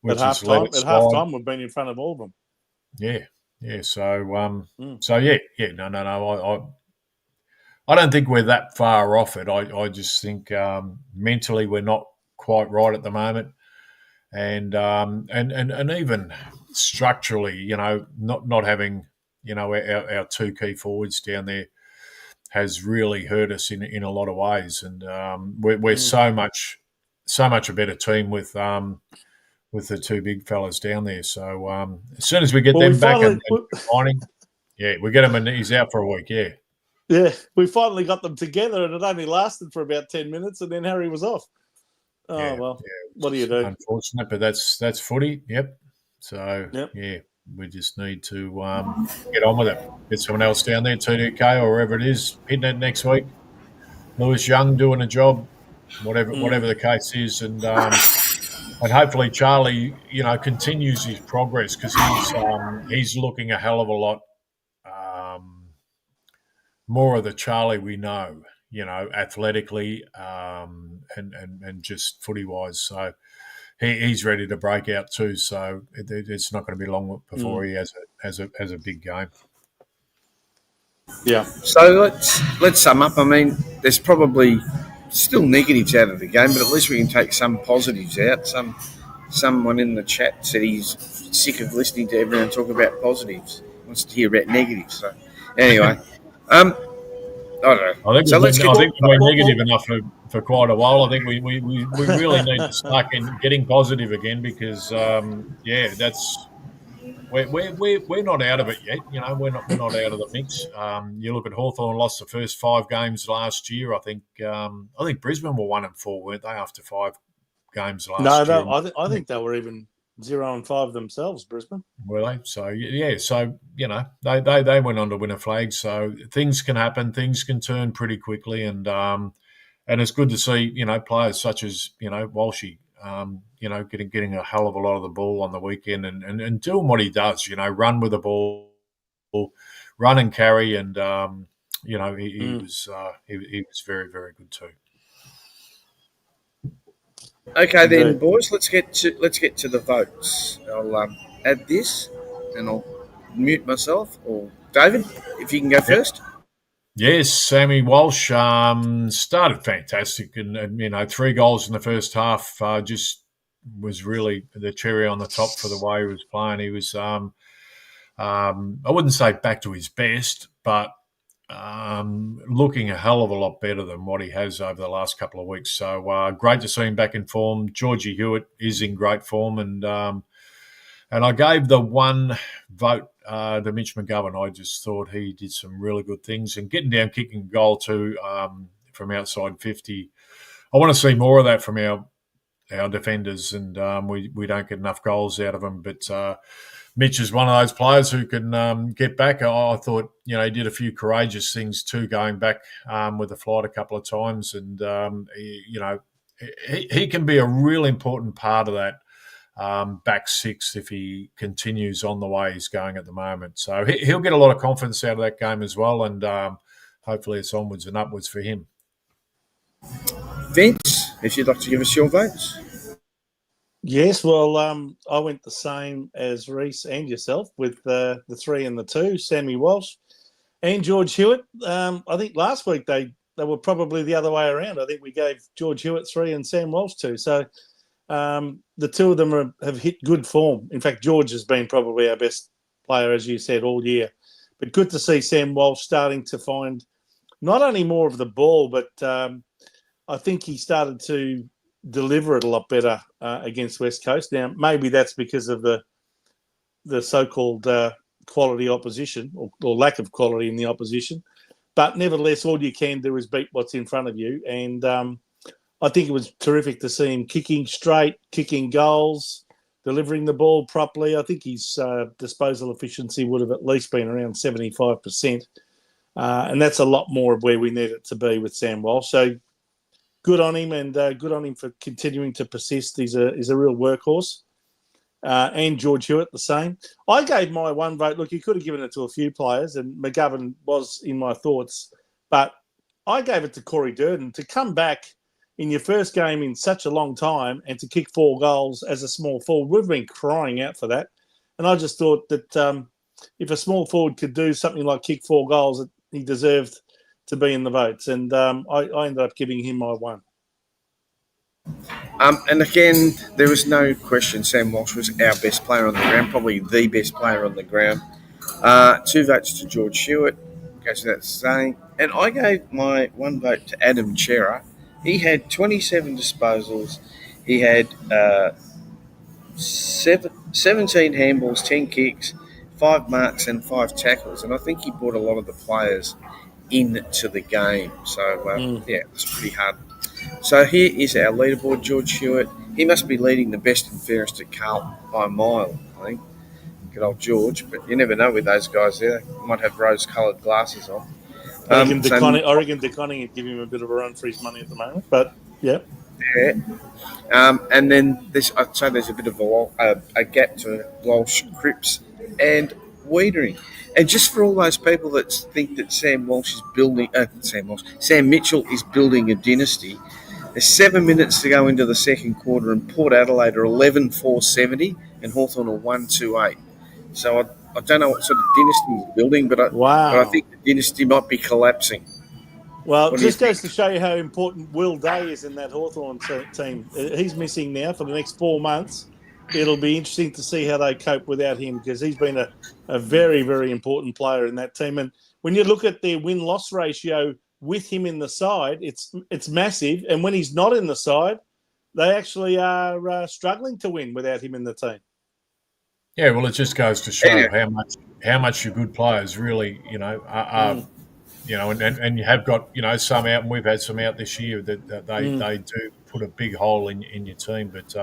at halftime, we've been in front of all of them. Yeah. So no. I don't think we're that far off it. I just think mentally we're not quite right at the moment, and even structurally, not having our two key forwards down there has really hurt us in a lot of ways, and we're so much a better team with the two big fellas down there. So as soon as we get them back and finding, we get him, and he's out for a week. Yeah, we finally got them together, and it only lasted for about 10 minutes, and then Harry was off. What do you do? Unfortunate, but that's footy. Yep. So we just need to get on with it. Get someone else down there, TDK or wherever it is, hitting it next week. Lewis Young doing a job, whatever the case is, and hopefully Charlie, continues his progress because he's looking a hell of a lot more of the Charlie we know, athletically and just footy wise. So he's ready to break out too. So it's not going to be long before he has a big game. Yeah. So let's sum up. I mean, there's probably still negatives out of the game, but at least we can take some positives out. Someone in the chat said he's sick of listening to everyone talk about positives. Wants to hear about negatives. So anyway. I don't know. I think we've been negative enough for quite a while. I think we really need to start getting positive again because that's we're not out of it yet. We're not out of the mix. You look at Hawthorn lost the first 5 games last year. I think Brisbane were 1-4, weren't they, after 5 games last year? No, I think they were even 0-5 themselves, Brisbane. Were they? So they went on to win a flag. So things can happen, things can turn pretty quickly, and it's good to see players such as Walshy, getting a hell of a lot of the ball on the weekend and doing what he does. Run with the ball, run and carry, and he was very, very good too. Okay, then, boys. Let's get to the votes. I'll add this, and I'll mute myself. Or David, if you can go first. Yes, Sammy Walsh started fantastic, and 3 goals in the first half. Just was really the cherry on the top for the way he was playing. He was, I wouldn't say back to his best, but looking a hell of a lot better than what he has over the last couple of weeks. So great to see him back in form. Georgie Hewitt is in great form, and I gave the 1 vote to Mitch McGovern. I just thought he did some really good things, and getting down, kicking a goal too from outside 50. I want to see more of that from our defenders, and we don't get enough goals out of them, but. Mitch is one of those players who can get back. I thought, he did a few courageous things too, going back with the flight a couple of times. And, he can be a real important part of that back 6 if he continues on the way he's going at the moment. So he'll get a lot of confidence out of that game as well. And hopefully it's onwards and upwards for him. Vince, if you'd like to give us your votes. Yes, well, I went the same as Rhys and yourself with the 3 and the 2, Sammy Walsh and George Hewitt. I think last week they were probably the other way around. I think we gave George Hewitt 3 and Sam Walsh 2. So the 2 of them have hit good form. In fact, George has been probably our best player, as you said, all year. But good to see Sam Walsh starting to find not only more of the ball, but I think he started to deliver it a lot better against West Coast. Now, maybe that's because of the so-called quality opposition or lack of quality in the opposition. But nevertheless, all you can do is beat what's in front of you. And I think it was terrific to see him kicking straight, kicking goals, delivering the ball properly. I think his disposal efficiency would have at least been around 75%. And that's a lot more of where we need it to be with Sam Walsh. So good on him, and good on him for continuing to persist. He's a real workhorse. And George Hewitt the same. I gave my one vote. Look, you could have given it to a few players, and McGovern was in my thoughts, but I gave it to Corey Durden to come back in your first game in such a long time and to kick 4 goals as a small forward. We've been crying out for that, and I just thought that if a small forward could do something like kick 4 goals, he deserved to be in the votes, and I ended up giving him my one. And again, there was no question Sam Walsh was our best player on the ground, probably the best player on the ground. 2 votes to George Hewitt, goes without saying. And I gave my 1 vote to Adam Chera. He had 27 disposals. He had 17 handballs, 10 kicks, 5 marks and 5 tackles. And I think he brought a lot of the players into the game. So, yeah, it was pretty hard. So here is our leaderboard, George Hewitt. He must be leading the best and fairest at Carlton by a mile, I think. Good old George, but you never know with those guys there. They might have rose-coloured glasses on. I reckon DeConning would give him a bit of a run for his money at the moment, but yeah. Yeah. And then I'd say there's a bit of a gap to Walsh, Cripps and Wiedering. And just for all those people that think that Sam Mitchell is building a dynasty, there's 7 minutes to go into the second quarter, and Port Adelaide are 11-4-70 and Hawthorn are 1-2-8. So I don't know what sort of dynasty he's building, but I think the dynasty might be collapsing. Well, it just goes to show you how important Will Day is in that Hawthorn team. He's missing now for the next 4 months. It'll be interesting to see how they cope without him, because he's been a very, very important player in that team. And when you look at their win-loss ratio with him in the side, it's massive. And when he's not in the side, they actually are struggling to win without him in the team. Yeah, well, it just goes to show how much your good players really, are and you have got, some out, and we've had some out this year that they do put a big hole in your team. But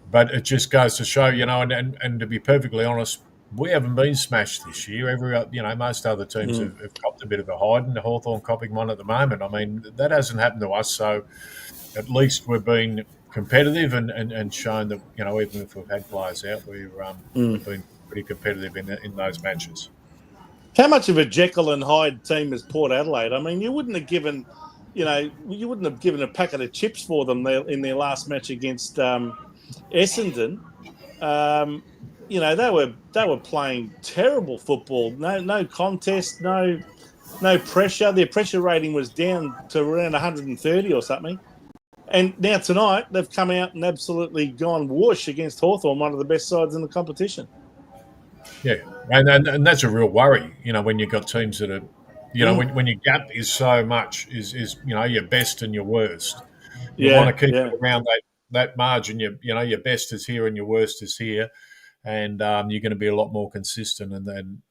but it just goes to show, and to be perfectly honest, we haven't been smashed this year. Most other teams have copped a bit of a hide, and the Hawthorn copping one at the moment. I mean, that hasn't happened to us, so at least we've been competitive and shown that, even if we've had players out, we've been pretty competitive in those matches. How much of a Jekyll and Hyde team is Port Adelaide? I mean, you wouldn't have given a packet of chips for them in their last match against Essendon. They were playing terrible football. No contest, no pressure. Their pressure rating was down to around 130 or something. And now tonight they've come out and absolutely gone whoosh against Hawthorn, one of the best sides in the competition. Yeah, and that's a real worry. When you've got teams that are, when your gap is so much, is your best and your worst. You want to keep it around that margin. Your best is here and your worst is here, and you're going to be a lot more consistent. And then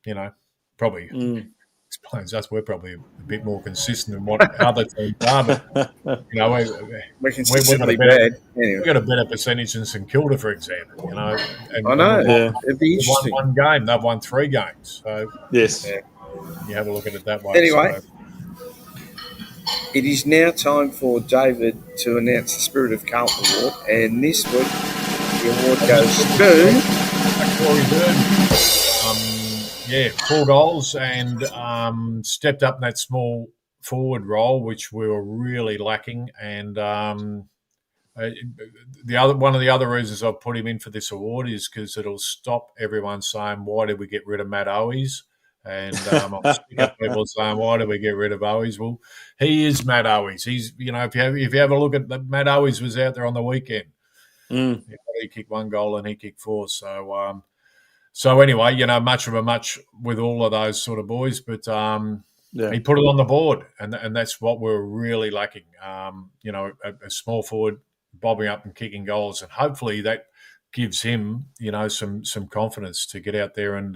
probably explains us. We're probably a bit more consistent than what other teams are. But we're consistently bad. Anyway. We've got a better percentage than St Kilda, for example. And I know. It'd be interesting. Won 1 game. They've won 3 games. So yes, you have a look at it that way. Anyway. It is now time for David to announce the Spirit of Carlton Award, and this week the award goes to Corey Durden. 4 goals and stepped up in that small forward role, which we were really lacking. And one of the other reasons I've put him in for this award is because it'll stop everyone saying, "Why did we get rid of Matt Owies?" And I'm sick of people saying, "Why did we get rid of Owies?" Well, he is Matt Owies. He's, if you have a look at Matt Owies was out there on the weekend. He kicked 1 goal and he kicked 4. So anyway, much of a much with all of those sort of boys, but he put it on the board, and that's what we're really lacking. A small forward bobbing up and kicking goals, and hopefully that gives him, some confidence to get out there and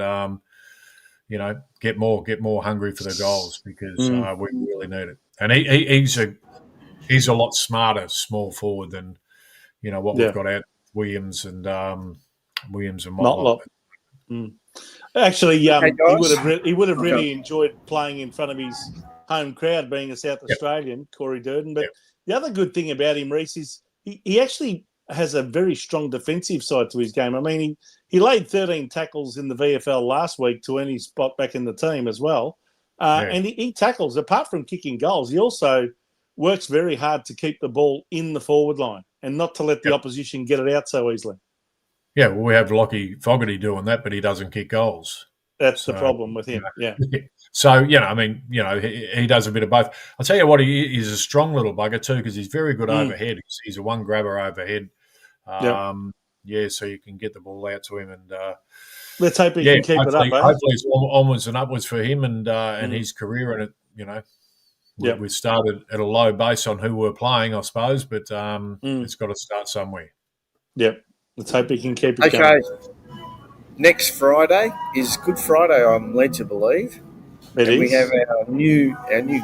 get more hungry for the goals, because we really need it. And he's a lot smarter small forward than what we've got out Williams and Motlop. Actually, he would have really enjoyed playing in front of his home crowd being a South Australian, Corey Durden. But Yep. the other good thing about him, Reese, is he actually has a very strong defensive side to his game. I mean, he laid 13 tackles in the VFL last week to earn his spot back in the team as well. And he tackles, apart from kicking goals, he also works very hard to keep the ball in the forward line and not to let the opposition get it out so easily. Yeah, well, we have Lockie Fogarty doing that, but he doesn't kick goals. That's the problem with him, So, I mean, he does a bit of both. I'll tell you what, he's a strong little bugger too because he's very good overhead. He's a one grabber overhead. So you can get the ball out to him. And let's hope he can keep it up. Hopefully it's onwards and upwards for him and his career. And, we started at a low base on who we're playing, I suppose, but it's got to start somewhere. Yep. Let's hope he can keep it going. Next Friday is Good Friday, I'm led to believe. We have our new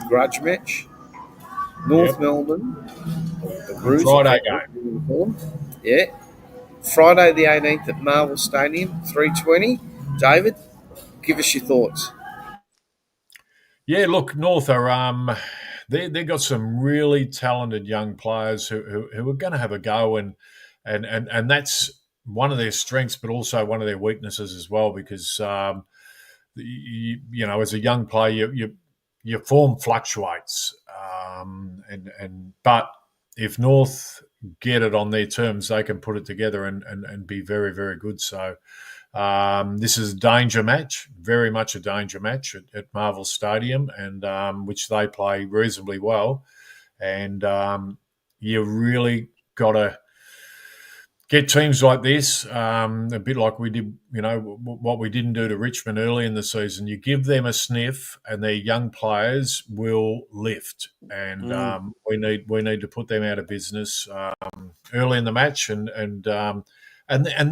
grudge match. North Melbourne, the Bruce Friday game. Yeah. Friday the 18th at Marvel Stadium, 3:20. David, give us your thoughts. Yeah, look, North are they've got some really talented young players who are going to have a go, and that's one of their strengths, but also one of their weaknesses as well. Because as a young player, your form fluctuates, but if North get it on their terms, they can put it together and be very, very good. So. This is a danger match, very much a danger match at Marvel Stadium, and which they play reasonably well. And you really got to get teams like this, a bit like we did, what we didn't do to Richmond early in the season. You give them a sniff, and their young players will lift. And we need to put them out of business early in the match, and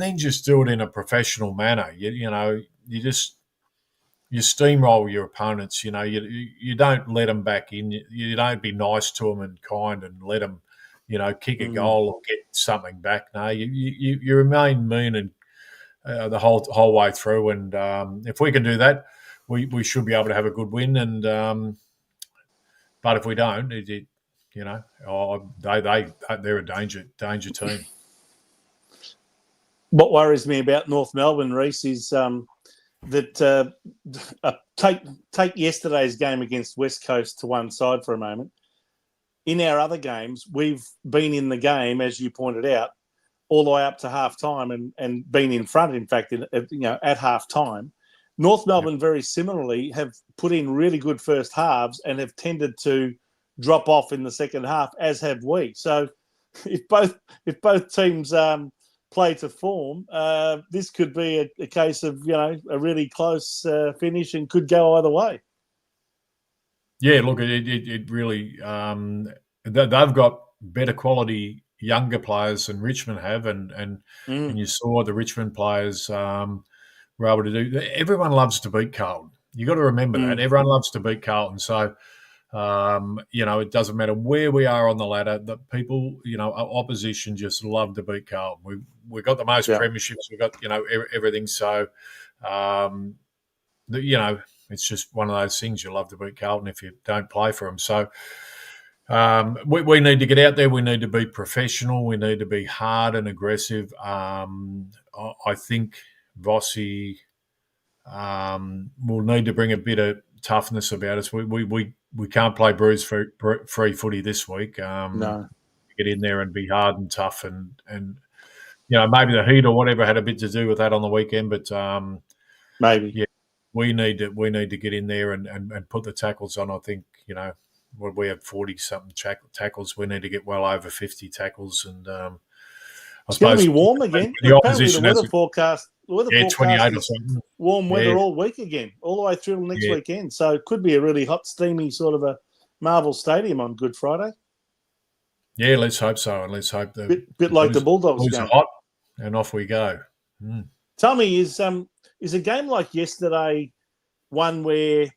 then just do it in a professional manner. You steamroll your opponents. You don't let them back in. You don't be nice to them and kind and let them, kick a goal or get something back. No, you remain mean and the whole way through. And if we can do that, we should be able to have a good win. And but if we don't, they're a danger team. What worries me about North Melbourne, Reese, is that take yesterday's game against West Coast to one side for a moment. In our other games, we've been in the game, as you pointed out, all the way up to half time and been in front, in fact, at half time. North Melbourne, very similarly, have put in really good first halves and have tended to drop off in the second half, as have we. So if both teams play to form, this could be a case of a really close finish and could go either way. Yeah, look, it really they've got better quality younger players than Richmond have, and you saw the Richmond players were able to do. Everyone loves to beat Carlton. You got to remember that everyone loves to beat Carlton. So. It doesn't matter where we are on the ladder. The people, opposition just love to beat Carlton. We've got the most premierships. We've got, everything. So, it's just one of those things. You love to beat Carlton if you don't play for them. So, we need to get out there. We need to be professional. We need to be hard and aggressive. I think Vossi will need to bring a bit of toughness about us. We can't play bruise-free footy this week. No. Get in there and be hard and tough, and maybe the heat or whatever had a bit to do with that on the weekend. But maybe, yeah, we need to get in there and put the tackles on. I think we have 40-something tackles. We need to get well over 50 tackles, and it's going to be warm again. The opposition the weather forecast. The weather 28 or something. Warm weather all week again, all the way through next weekend. So it could be a really hot, steamy sort of a Marvel Stadium on Good Friday. Yeah, let's hope so, and let's hope the bit like the Bulldogs game. Are hot, and off we go. Tell me, is a game like yesterday one where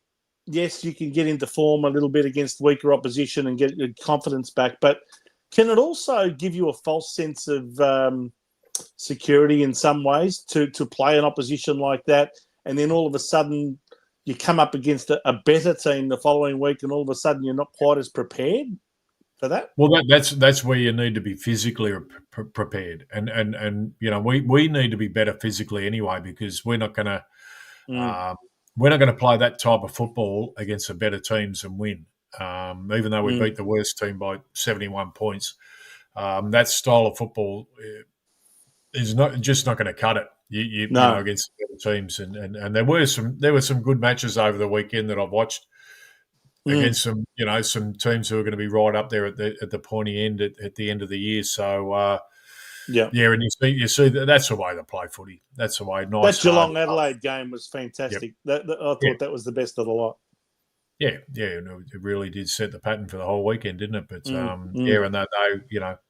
yes, you can get into form a little bit against weaker opposition and get your confidence back, but can it also give you a false sense of security in some ways to play an opposition like that, and then all of a sudden, you come up against a better team the following week, and all of a sudden you're not quite as prepared for that? Well, that's where you need to be physically prepared, and we need to be better physically anyway, because we're not going to play that type of football against the better teams and win. Even though we beat the worst team by 71 points, that style of football is not going to cut it. You know, against the better teams, and there were some good matches over the weekend that I've watched against some teams who are going to be right up there at the pointy end at the end of the year. So and you see that's the way to play footy. That's the way. Nice. That Geelong Adelaide game was fantastic. Yep. I thought that was the best of the lot. Yeah, it really did set the pattern for the whole weekend, didn't it? But and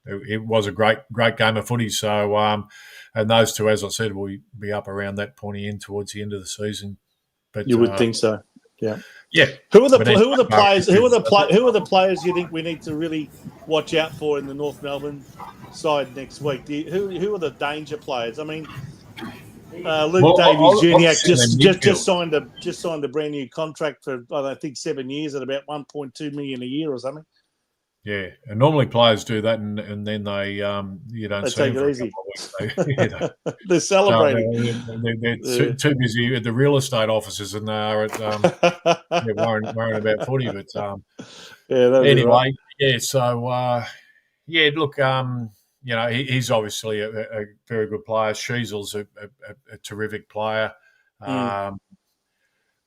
it was a great game of footy. So and those two, as I said, will be up around that pointy end towards the end of the season. But you would think so. Yeah. Yeah. Who are the players you think we need to really watch out for in the North Melbourne side next week? Who are the danger players? I mean, Luke Davies Jr. just signed a brand new contract for I think 7 years at about $1.2 million a year or something. Yeah, and normally players do that, and then they you don't they see take them it easy. They're celebrating. They're too busy at the real estate offices, and they are at worrying about footy. But anyway, right. So look, he's obviously a very good player. Sheasel's a terrific player.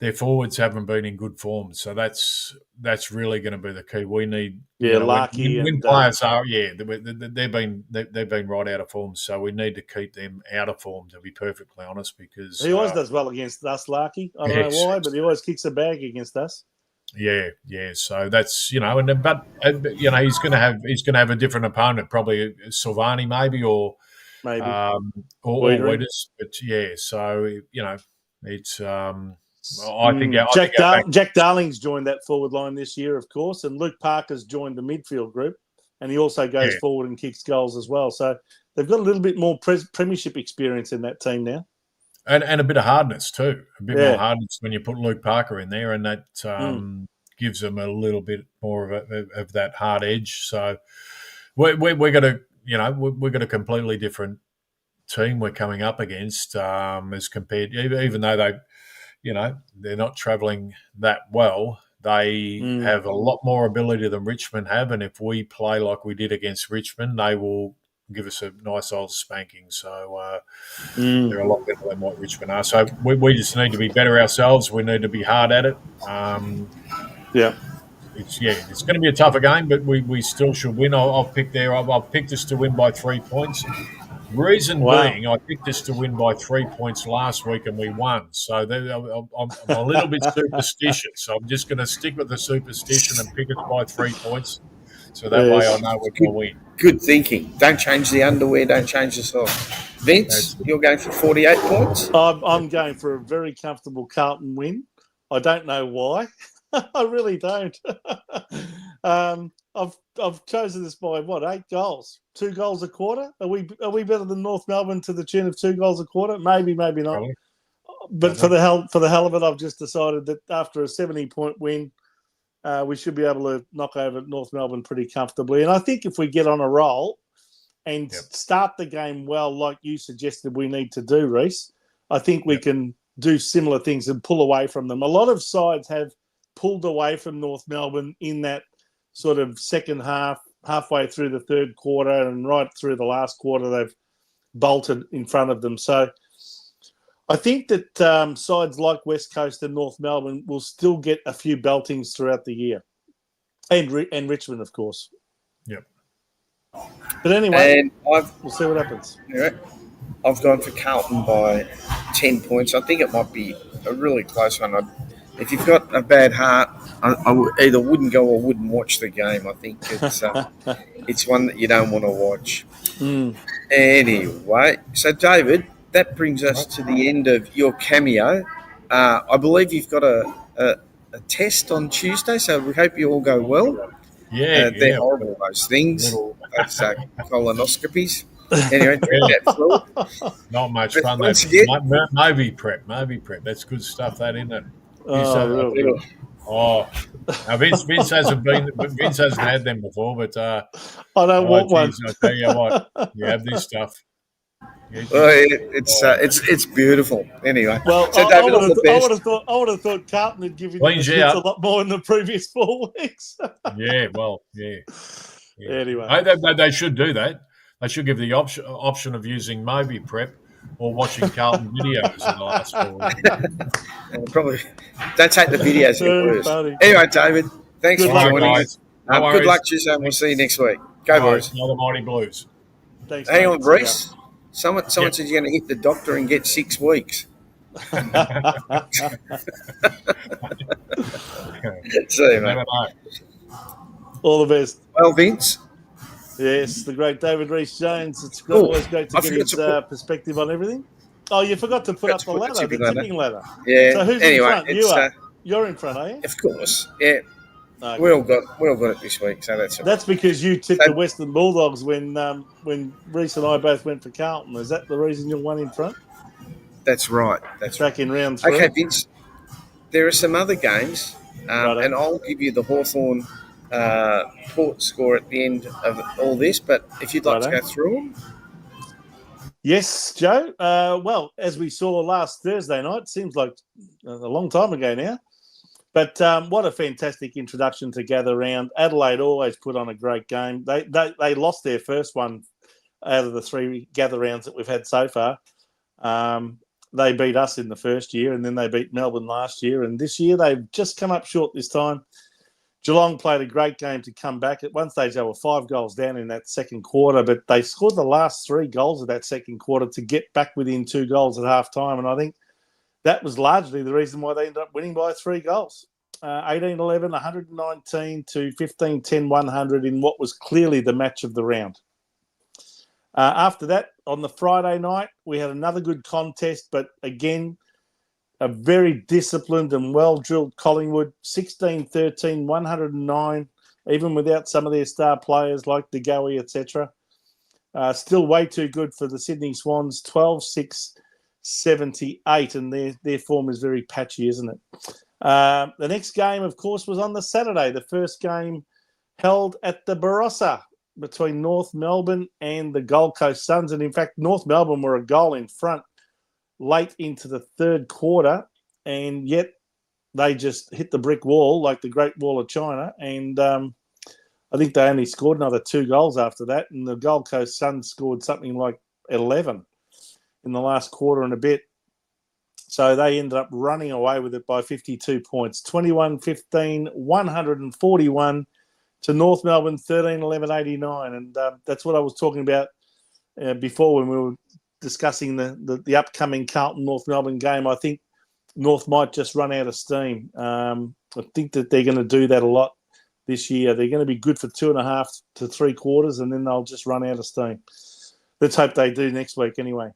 Their forwards haven't been in good form, so that's really going to be the key. We need Larky when players are they've been right out of form, so we need to keep them out of form, to be perfectly honest, because he always does well against us, Larky. I don't know why, but he always kicks a bag against us. Yeah. So that's he's going to have a different opponent, probably Silvani maybe or Wieders, but so it's. I think Jack Darling's joined that forward line this year, of course, and Luke Parker's joined the midfield group, and he also goes forward and kicks goals as well. So they've got a little bit more premiership experience in that team now, and a bit of hardness too. A bit more hardness when you put Luke Parker in there, and that gives them a little bit more of that hard edge. So we're going to we've got a completely different team we're coming up against as compared, even though they're not travelling that well. They have a lot more ability than Richmond have, and if we play like we did against Richmond, they will give us a nice old spanking. So they're a lot better than what Richmond are. So we just need to be better ourselves. We need to be hard at it. It's going to be a tougher game, but we still should win. I've picked us to win by 3 points. Reason being, I picked us to win by 3 points last week and we won. So I'm a little bit superstitious. So I'm just going to stick with the superstition and pick us by 3 points. So that way I know we're going to win. Good thinking. Don't change the underwear, don't change the socks. Vince, you're going for 48 points? I'm going for a very comfortable Carlton win. I don't know why. I really don't. I've chosen this by 8 goals, 2 goals a quarter. Are we better than North Melbourne to the tune of 2 goals a quarter? Maybe not. Probably. But for the hell of it, I've just decided that after a 70-point win, we should be able to knock over North Melbourne pretty comfortably. And I think if we get on a roll and start the game well, like you suggested we need to do, Rhys, I think we can do similar things and pull away from them. A lot of sides have pulled away from North Melbourne in that sort of second half, halfway through the third quarter and right through the last quarter, they've bolted in front of them. So I think that sides like West Coast and North Melbourne will still get a few beltings throughout the year. And Richmond, of course. Yep. But anyway, we'll see what happens. I've gone for Carlton by 10 points. I think it might be a really close one. If you've got a bad heart, I either wouldn't go or wouldn't watch the game. I think it's one that you don't want to watch. Anyway, so David, that brings us to the end of your cameo. I believe you've got a test on Tuesday, so we hope you all go well. They're horrible, those things. Those colonoscopies. Anyway, not much fun. Maybe prep. That's good stuff, that, isn't it? Oh, real good. Oh, now Vince hasn't had them before, but I don't want one. I tell you what, you have this stuff. Well, it's beautiful. Anyway, Well, so I David, all the best. I would have thought Carlton had given you the Cleans you shits a out. lot more in the previous 4 weeks. Yeah, well, yeah. Anyway, They should do that. They should give the option of using Moby Prep or watching Carlton videos in the last 4 weeks. Probably don't take the videos get very worse. funny. Anyway, David, thanks Good for luck, joining guys. us. No Good worries. luck, Joseph. We'll see you next week. Go, boys. Another Mighty Blues. Thanks, Hang mate. on, See ya. Reese. Someone said you're going to hit the doctor and get 6 weeks. See you, mate. Never know. All the best. Well, Vince. Yes, the great David Rhys-Jones. It's Oh, always great to I get forgot his to put- perspective on everything. Oh, you forgot to put up the ladder, the tipping ladder. Yeah. So who's anyway, in front? You are. You're in front, are you? Of course. Yeah. Okay. We all got it this week, so that's all right. That's because you tipped the Western Bulldogs when Reese and I both went for Carlton. Is that the reason you're one in front? That's right. That's right. Back in round 3. Okay, Vince. There are some other games, Righto. and I'll give you the Hawthorn Port score at the end of all this. But if you'd like to Righto. go through them, Yes, Joe. Well, as we saw last Thursday night, seems like a long time ago now. But what a fantastic introduction to gather round. Adelaide always put on a great game. They lost their first one out of the 3 gather rounds that we've had so far. They beat us in the first year, and then they beat Melbourne last year. And this year they've just come up short this time. Geelong played a great game to come back. At one stage, they were 5 goals down in that second quarter, but they scored the last 3 goals of that second quarter to get back within 2 goals at half time. And I think that was largely the reason why they ended up winning by 3 goals. 18-11, 119 to 15-10, 100 in what was clearly the match of the round. After that, on the Friday night, we had another good contest, but again, a very disciplined and well-drilled Collingwood, 16-13, 109, even without some of their star players like DeGoey, etc. Still way too good for the Sydney Swans, 12-6, 78, and their form is very patchy, isn't it? The next game, of course, was on the Saturday, the first game held at the Barossa between North Melbourne and the Gold Coast Suns. And in fact, North Melbourne were a goal in front late into the third quarter, and yet they just hit the brick wall like the Great Wall of China. And I think they only scored another 2 goals after that, and the Gold Coast Suns scored something like 11 in the last quarter and a bit. So they ended up running away with it by 52 points, 21-15, 141 to North Melbourne, 13-11, 89. And that's what I was talking about before when we were discussing the upcoming Carlton-North Melbourne game. I think North might just run out of steam. I think that they're going to do that a lot this year. They're going to be good for 2.5 to 3 quarters, and then they'll just run out of steam. Let's hope they do next week anyway.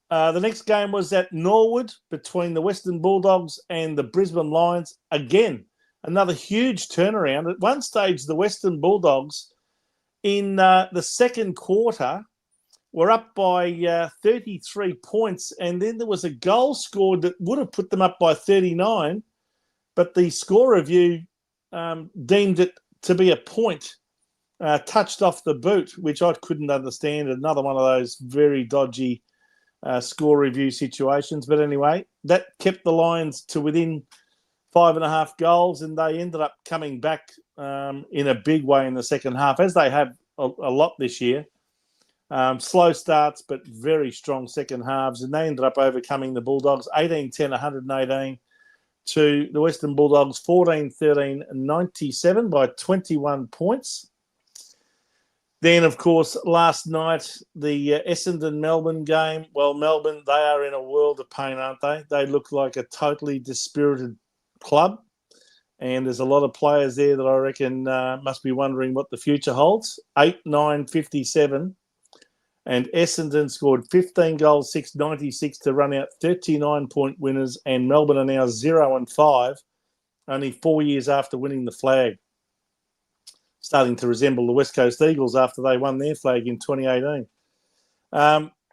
The next game was at Norwood between the Western Bulldogs and the Brisbane Lions. Again, another huge turnaround. At one stage, the Western Bulldogs in the second quarter were up by 33 points, and then there was a goal scored that would have put them up by 39, but the score review deemed it to be a point touched off the boot, which I couldn't understand. Another one of those very dodgy score review situations. But anyway, that kept the Lions to within 5.5 goals, and they ended up coming back in a big way in the second half, as they have a lot this year. Slow starts, but very strong second halves, and they ended up overcoming the Bulldogs 18-10, 118 to the Western Bulldogs 14-13, 97 by 21 points. Then, of course, last night, the Essendon-Melbourne game. Well, Melbourne, they are in a world of pain, aren't they? They look like a totally dispirited club, and there's a lot of players there that I reckon must be wondering what the future holds. 8-9, 57. And Essendon scored 15 goals, 696 to run out 39-point winners, and Melbourne are now 0-5, only 4 years after winning the flag. Starting to resemble the West Coast Eagles after they won their flag in 2018.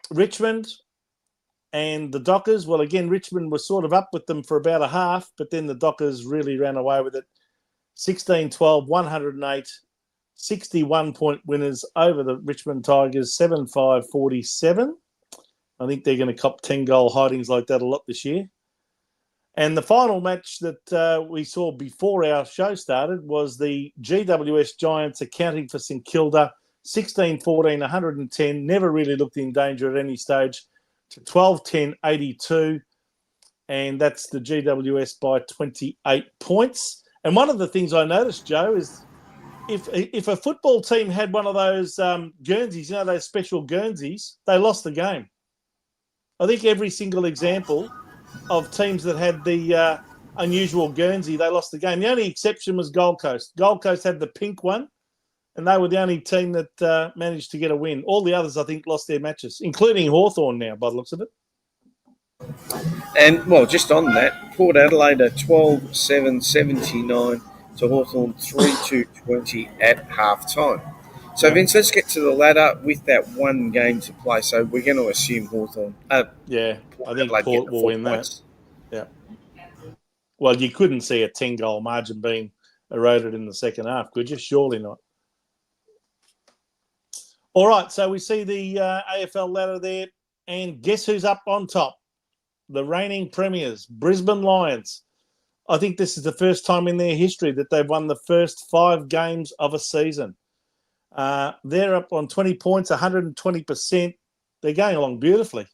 Richmond, And the Dockers, well, again, Richmond was sort of up with them for about a half, but then the Dockers really ran away with it. 16-12, 108, 61-point winners over the Richmond Tigers, 7-5, 47. I think they're going to cop 10-goal hidings like that a lot this year. And the final match that we saw before our show started was the GWS Giants accounting for St Kilda, 16-14, 110. Never really looked in danger at any stage, to 12-10, 82. And that's the GWS by 28 points. And one of the things I noticed, Joe, is if a football team had one of those Guernseys, those special Guernseys, they lost the game. I think every single example of teams that had the unusual Guernsey, they lost the game. The only exception was Gold Coast. Gold Coast had the pink one, and they were the only team that managed to get a win. All the others, I think, lost their matches, including Hawthorn now, by the looks of it. And, well, just on that, Port Adelaide are 12-7, 79 to Hawthorn 3-2-20 at half-time. So, Vince, let's get to the ladder with that one game to play. So we're going to assume Hawthorn. I think Port will win points. That. Yeah. Well, you couldn't see a 10-goal margin being eroded in the second half, could you? Surely not. All right, so we see the AFL ladder there, and guess who's up on top? The reigning premiers, Brisbane Lions. I think this is the first time in their history that they've won the first 5 games of a season. They're up on 20 points, 120%. They're going along beautifully.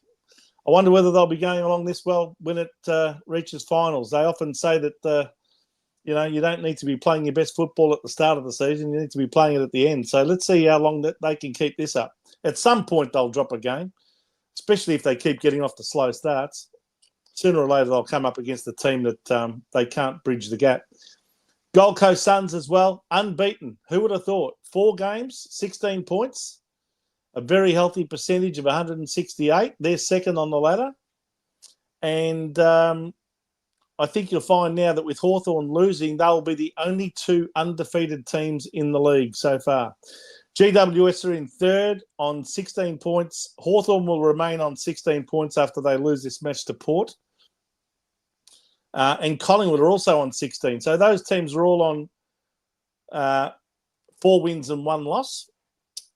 I wonder whether they'll be going along this well when it reaches finals. They often say that, you don't need to be playing your best football at the start of the season. You need to be playing it at the end. So let's see how long that they can keep this up. At some point, they'll drop a game, especially if they keep getting off the slow starts. Sooner or later, they'll come up against a team that they can't bridge the gap. Gold Coast Suns as well, unbeaten. Who would have thought? 4 games, 16 points, a very healthy percentage of 168. They're second on the ladder. And I think you'll find now that with Hawthorn losing, they'll be the only 2 undefeated teams in the league so far. GWS are in third on 16 points. Hawthorn will remain on 16 points after they lose this match to Port. And Collingwood are also on 16. So those teams are all on 4 wins and 1 loss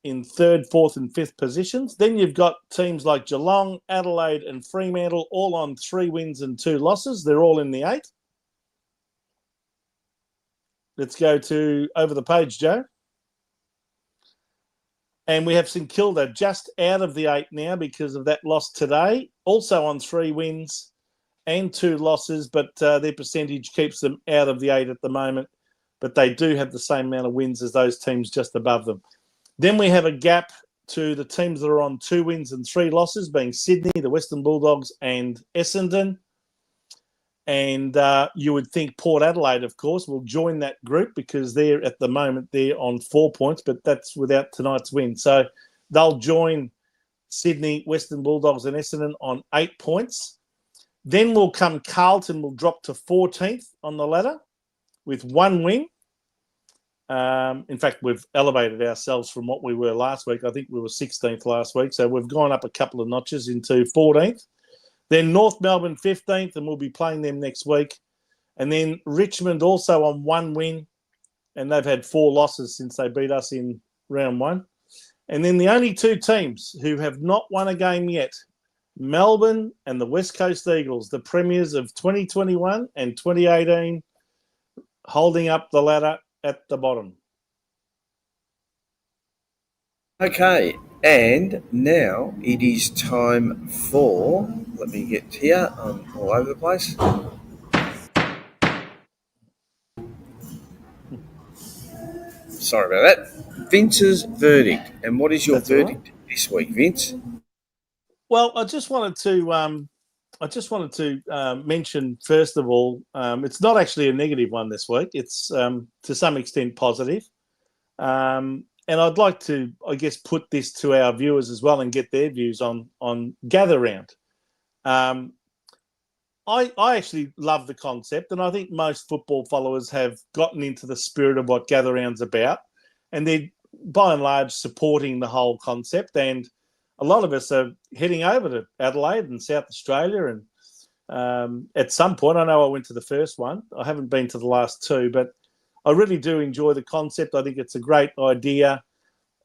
in third, fourth and fifth positions. Then you've got teams like Geelong, Adelaide and Fremantle all on 3 wins and 2 losses. They're all in the 8. Let's go to over the page, Joe. And we have St Kilda just out of the 8 now because of that loss today. Also on 3 wins and 2 losses, but their percentage keeps them out of the 8 at the moment. But they do have the same amount of wins as those teams just above them. Then we have a gap to the teams that are on 2 wins and 3 losses, being Sydney, the Western Bulldogs, and Essendon. And you would think Port Adelaide, of course, will join that group because they're at the moment they're on 4 points, but that's without tonight's win. So they'll join Sydney, Western Bulldogs, and Essendon on 8 points. Then will come Carlton, will drop to 14th on the ladder with 1 win. In fact, we've elevated ourselves from what we were last week. I think we were 16th last week, so we've gone up a couple of notches into 14th. Then North Melbourne 15th, and we'll be playing them next week. And then Richmond also on 1 win, and they've had 4 losses since they beat us in round 1. And then the only 2 teams who have not won a game yet, Melbourne and the West Coast Eagles, the premiers of 2021 and 2018, holding up the ladder at the bottom. Okay, and now it is time for, let me get here, I'm all over the place. Sorry about that. Vince's verdict. And what is your verdict this week, Vince? Well, I just wanted to mention, first of all, it's not actually a negative one this week. It's to some extent positive. And I'd like to, I guess, put this to our viewers as well and get their views on Gather Round. I actually love the concept, and I think most football followers have gotten into the spirit of what Gather Round's about, and they're, by and large, supporting the whole concept. And a lot of us are heading over to Adelaide and South Australia. And at some point, I know I went to the first one. I haven't been to the last two, but I really do enjoy the concept. I think it's a great idea.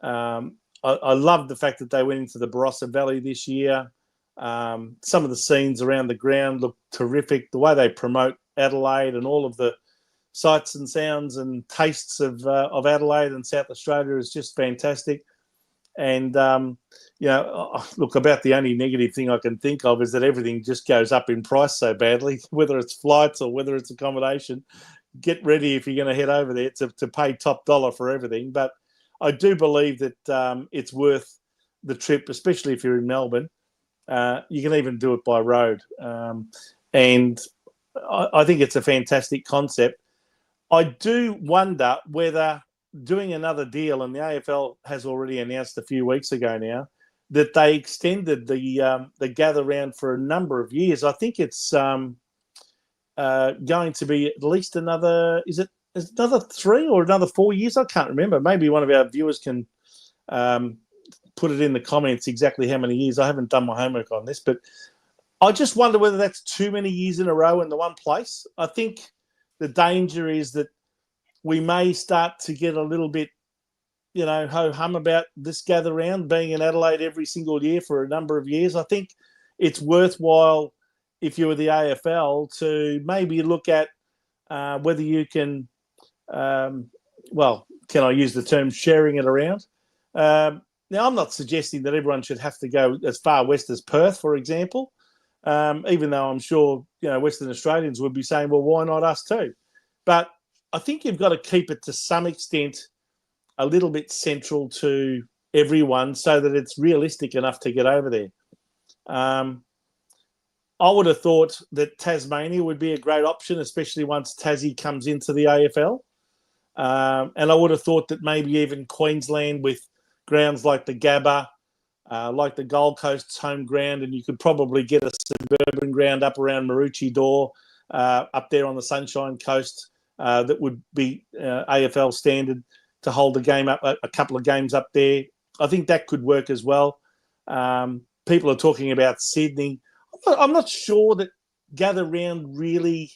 I love the fact that they went into the Barossa Valley this year. Some of the scenes around the ground look terrific. The way they promote Adelaide and all of the sights and sounds and tastes of Adelaide and South Australia is just fantastic. And, look, about the only negative thing I can think of is that everything just goes up in price so badly, whether it's flights or whether it's accommodation. Get ready if you're going to head over there to pay top dollar for everything. But I do believe that it's worth the trip, especially if you're in Melbourne. You can even do it by road. And I think it's a fantastic concept. I do wonder whether doing another deal, and the AFL has already announced a few weeks ago now, that they extended the gather round for a number of years. I think it's going to be at least another, is it another 3 or another 4 years? I can't remember. Maybe one of our viewers can put it in the comments exactly how many years. I haven't done my homework on this, but I just wonder whether that's too many years in a row in the one place. I think the danger is that we may start to get a little bit, ho-hum about this gather round being in Adelaide every single year for a number of years. I think it's worthwhile, if you were the AFL, to maybe look at whether you can, can I use the term sharing it around? Now, I'm not suggesting that everyone should have to go as far west as Perth, for example, even though I'm sure, Western Australians would be saying, well, why not us too? But I think you've got to keep it to some extent a little bit central to everyone so that it's realistic enough to get over there. I would have thought that Tasmania would be a great option, especially once Tassie comes into the AFL. And I would have thought that maybe even Queensland with grounds like the Gabba, like the Gold Coast's home ground, and you could probably get a suburban ground up around Maroochydore, up there on the Sunshine Coast, that would be AFL standard to hold a game up, a couple of games up there. I think that could work as well. People are talking about Sydney. I'm not sure that gather round really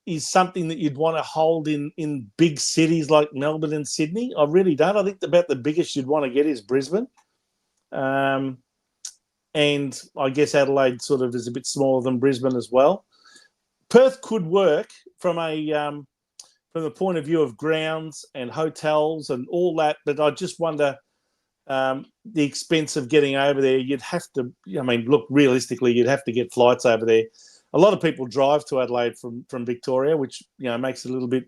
is something that you'd want to hold in big cities like Melbourne and Sydney. I really don't. I think about the biggest you'd want to get is Brisbane. And I guess Adelaide sort of is a bit smaller than Brisbane as well. Perth could work from the point of view of grounds and hotels and all that, but I just wonder the expense of getting over there. You'd have to, look, realistically, you'd have to get flights over there. A lot of people drive to Adelaide from Victoria, which makes it a little bit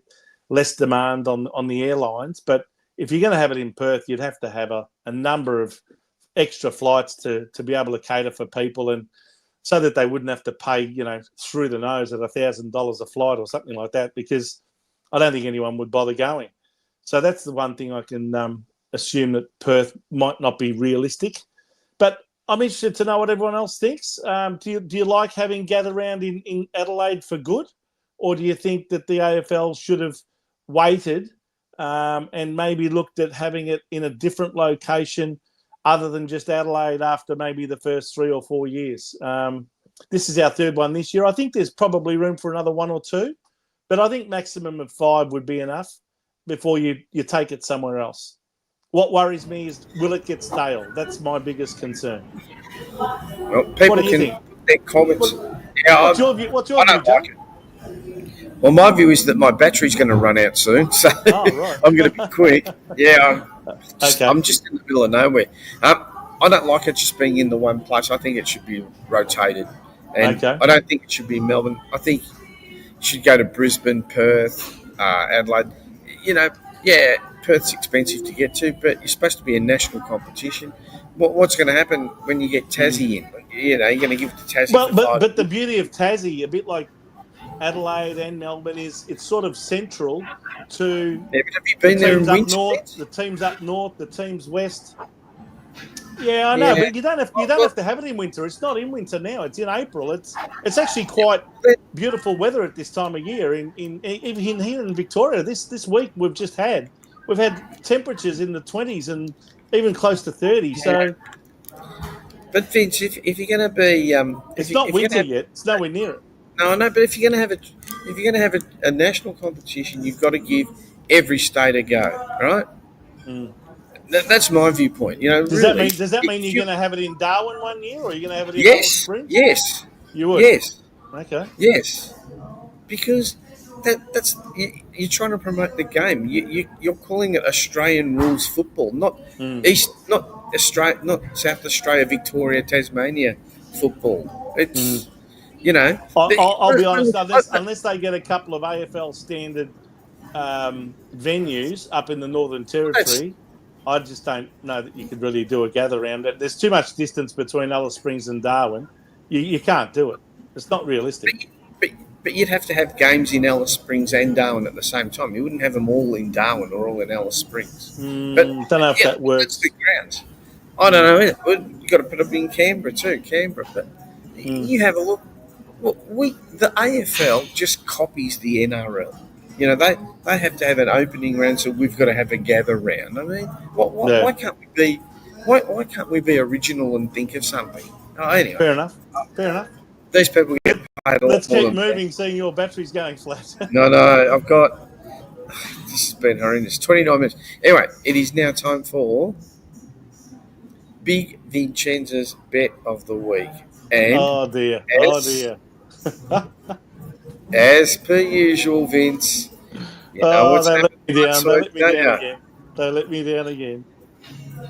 less demand on the airlines. But if you're going to have it in Perth, you'd have to have a number of extra flights to be able to cater for people, and so that they wouldn't have to pay, through the nose at $1,000 a flight or something like that, because I don't think anyone would bother going. So that's the one thing I can assume, that Perth might not be realistic. But I'm interested to know what everyone else thinks. Do you like having gather round in Adelaide for good? Or do you think that the AFL should have waited and maybe looked at having it in a different location other than just Adelaide after maybe the first 3 or 4 years? This is our third one this year. I think there's probably room for another 1 or 2, but I think maximum of 5 would be enough before you take it somewhere else. What worries me is, will it get stale? That's my biggest concern. Well, people can put their comments. What's your view, Joe? Well, my view is that my battery's going to run out soon, so right. I'm going to be quick. Yeah, Okay. I'm just in the middle of nowhere. I don't like it just being in the one place. I think it should be rotated. And Okay. I don't think it should be Melbourne. I think it should go to Brisbane, Perth, Adelaide. Yeah, Perth's expensive to get to, but you're supposed to be a national competition. What's going to happen when you get Tassie in? You're going to give it to Tassie. Well, but the beauty of Tassie, a bit like Adelaide and Melbourne, is it's sort of central to Yeah, but have you been there in winter? the teams up north, the teams west. Yeah, I know, Yeah. but you don't have to have it in winter. It's not in winter now. It's in April. It's actually quite beautiful weather at this time of year. Even here in Victoria, this week we've had temperatures in the 20s and even close to 30. So But Vince, if you're going to be, It's not winter yet. It's nowhere near it. no, but if you're going to have a national competition, you've got to give every state a go, right? Mm. That's my viewpoint. You know, Does really, that mean you're going to have it in Darwin one year, or are you going to have it in Alice Yes, Springs? yes, You would. yes, Okay. yes, because that's you're trying to promote the game. You're calling it Australian rules football, not not South Australia, Victoria, Tasmania football. It's I'll be honest. Unless they get a couple of AFL standard venues up in the Northern Territory, I just don't know that you could really do a gather round. There's too much distance between Alice Springs and Darwin. You can't do it. It's not realistic. But you'd have to have games in Alice Springs and Darwin at the same time. You wouldn't have them all in Darwin or all in Alice Springs. But don't know if that works. That's the grounds. I don't know. You've got to put them in Canberra too. But you have a look. Well, the AFL just copies the NRL. You know, they have to have an opening round, so we've got to have a gather round. I mean, why can't we be? Why can't we be original and think of something? Oh, anyway, Fair enough. These people get paid a lot. Let's keep moving. Seeing your battery's going flat. No, I've got. This has been horrendous. 29 minutes. Anyway, it is now time for Big Vincenzo's bet of the week. And oh dear. As per usual, Vince. You know what's they let me down. happening, They let me down again.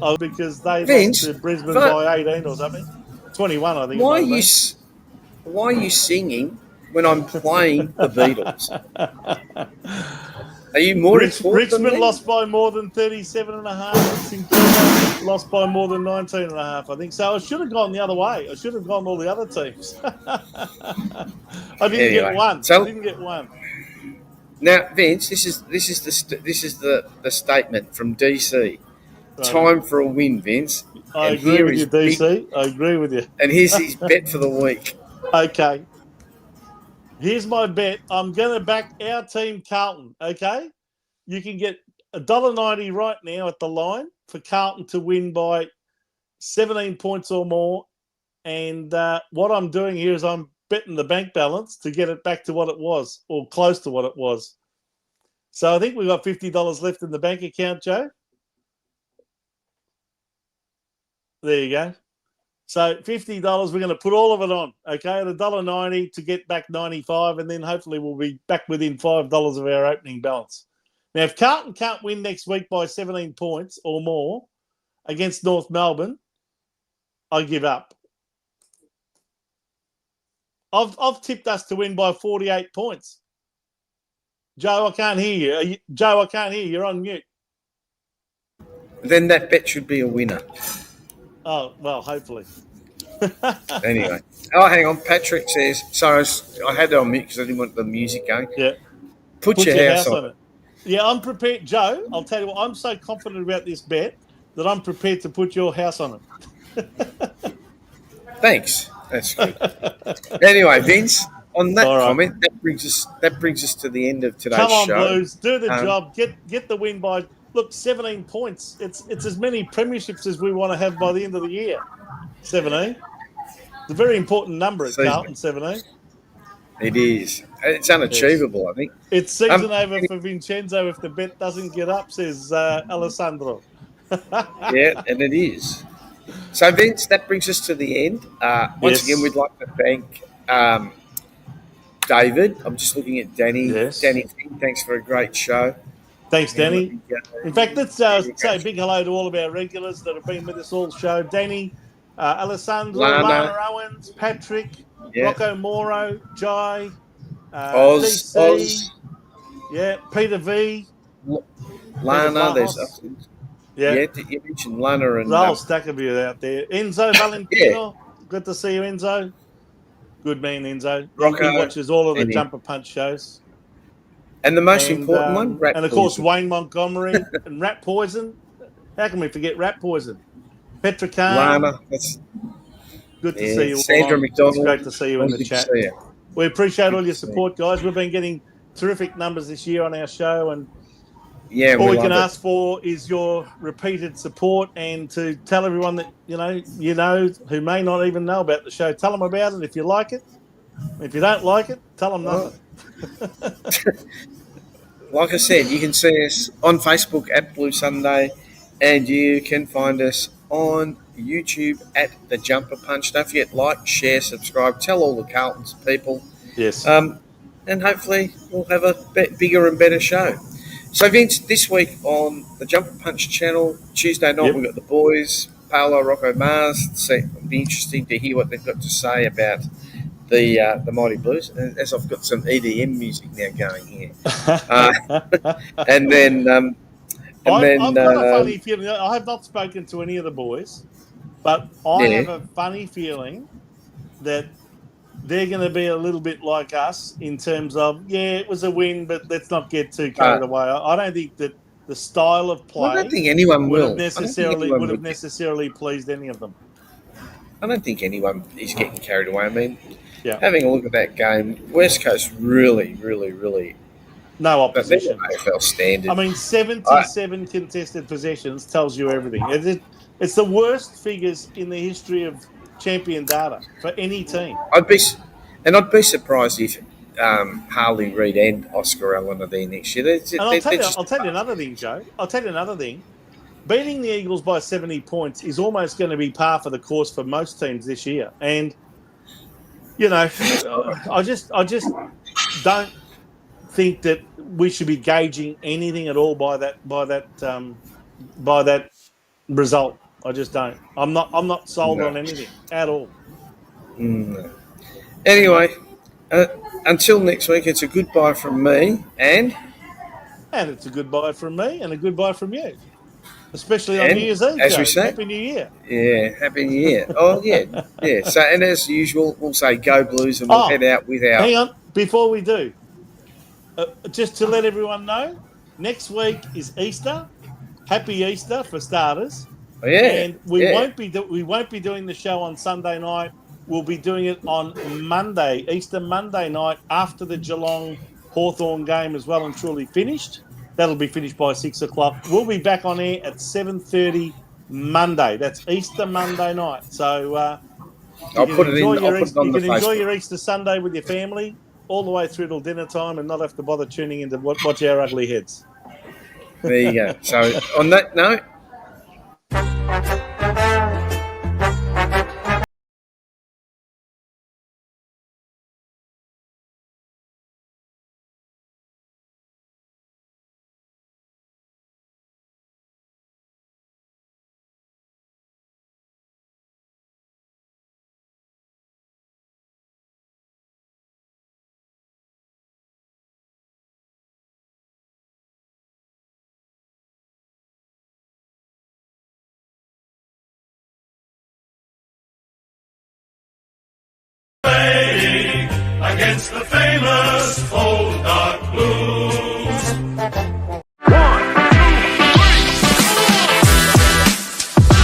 Oh, because they Vince, lost to Brisbane by 18 or something. 21, I think. Why are you singing when I'm playing the Beatles? Are you more important than Richmond me? lost by more than 37.5. St. lost by more than 19.5, I think. So I should have gone the other way. I should have gone all the other teams. I didn't get one. Now, Vince, this is the statement from DC. Right. Time for a win, Vince. I agree with you, DC. I agree with you. And here's his bet for the week. Okay. Here's my bet. I'm going to back our team, Carlton, okay? You can get $1.90 right now at the line for Carlton to win by 17 points or more. And what I'm doing here is I'm betting the bank balance to get it back to what it was or close to what it was. So I think we've got $50 left in the bank account, Joe. There you go. So $50, we're going to put all of it on, okay, at $1.90 to get back 95, and then hopefully we'll be back within $5 of our opening balance. Now, if Carlton can't win next week by 17 points or more against North Melbourne, I give up. I've tipped us to win by 48 points. Joe, I can't hear you. Joe, I can't hear you. You're on mute. Then that bet should be a winner. Oh, well, hopefully. Anyway. Oh, hang on. Patrick says, sorry, I had it on mute because I didn't want the music going. Yeah. Put your house on it. Yeah, I'm prepared. Joe, I'll tell you what, I'm so confident about this bet that I'm prepared to put your house on it. Thanks. That's good. Anyway, Vince, on that comment, that brings us to the end of today's show. Come on, Blues. Do the job. Get the win by... Look, 17 points. It's as many premierships as we want to have by the end of the year. 17. It's a very important number at Carlton, 17. It is. It's unachievable, I think. It's season over for Vincenzo if the bet doesn't get up, says Alessandro. Yeah, and it is. So, Vince, that brings us to the end. Once again, we'd like to thank David. I'm just looking at Danny. Yes. Danny, thanks for a great show. Thanks, Danny. In fact, let's say a big hello to all of our regulars that have been with us all show. Danny, Alessandro, Lana Owens, Patrick, Rocco Moro, Jai, Oz. Yeah, Peter V. Lana, there's... Yeah, you mentioned Lana and... The whole stack of you out there. Enzo Valentino, good to see you, Enzo. Good man, Enzo. Rocco he watches all of the Jumper Punch shows. And the most important one, Rat And, of course, Wayne Montgomery and Rat Poison. How can we forget Rat Poison? Petra Khan. Lana, that's... Good to see you. Sandra McDonald. It's great to see you in the chat. We appreciate all your support, guys. We've been getting terrific numbers this year on our show, and Yeah, all we love can it. ask for is your repeated support, and to tell everyone that you know who may not even know about the show. Tell them about it if you like it. If you don't like it, tell them Well, nothing. like I said, you can see us on Facebook at Blue Sunday, and you can find us on YouTube at The Jumper Punch. Don't forget, like, share, subscribe, tell all the Carlton's people, Yes. and hopefully we'll have a bigger and better show. So, Vince, this week on the Jumper Punch channel, Tuesday night, Yep. we've got the boys, Paolo, Rocco, Mars. So it'll be interesting to hear what they've got to say about the Mighty Blues, as I've got some EDM music now going here. And then I've got a funny feeling. I have not spoken to any of the boys, but I have a funny feeling that they're going to be a little bit like us in terms of, yeah, it was a win, but let's not get too carried away. I don't think that the style of play I don't think anyone would will. have necessarily pleased any of them. I don't think anyone is getting carried away. I mean, Yeah. having a look at that game, West Coast really, really, really. No opposition. AFL standard. I mean, 77 contested possessions tells you everything. It's the worst figures in the history of champion data for any team. I'd be surprised if Harley Reid and Oscar Allen are there next year. I'll tell you another thing, Joe. I'll tell you another thing. Beating the Eagles by 70 points is almost going to be par for the course for most teams this year. And, you know, I just don't think that we should be gauging anything at all by that result. I just don't. I'm not sold on anything at all. No. Anyway, until next week, it's a goodbye from me and it's a goodbye from me and a goodbye from you, especially on New Year's Eve. As Joe. we say, Happy New Year. Yeah, Happy New Year. Oh yeah, yeah. So and as usual, we'll say go Blues and we'll head out with our. Hang on, before we do. Just to let everyone know, next week is Easter. Happy Easter for starters. Oh, yeah, and we won't be doing the show on Sunday night. We'll be doing it on Monday, Easter Monday night, after the Geelong Hawthorn game is well and truly finished. That'll be finished by 6 o'clock. We'll be back on air at 7:30 Monday. That's Easter Monday night. So you can enjoy your Easter Sunday with your family all the way through till dinner time and not have to bother tuning in to watch our ugly heads. There you go. So on that note. Against the famous old dark blue.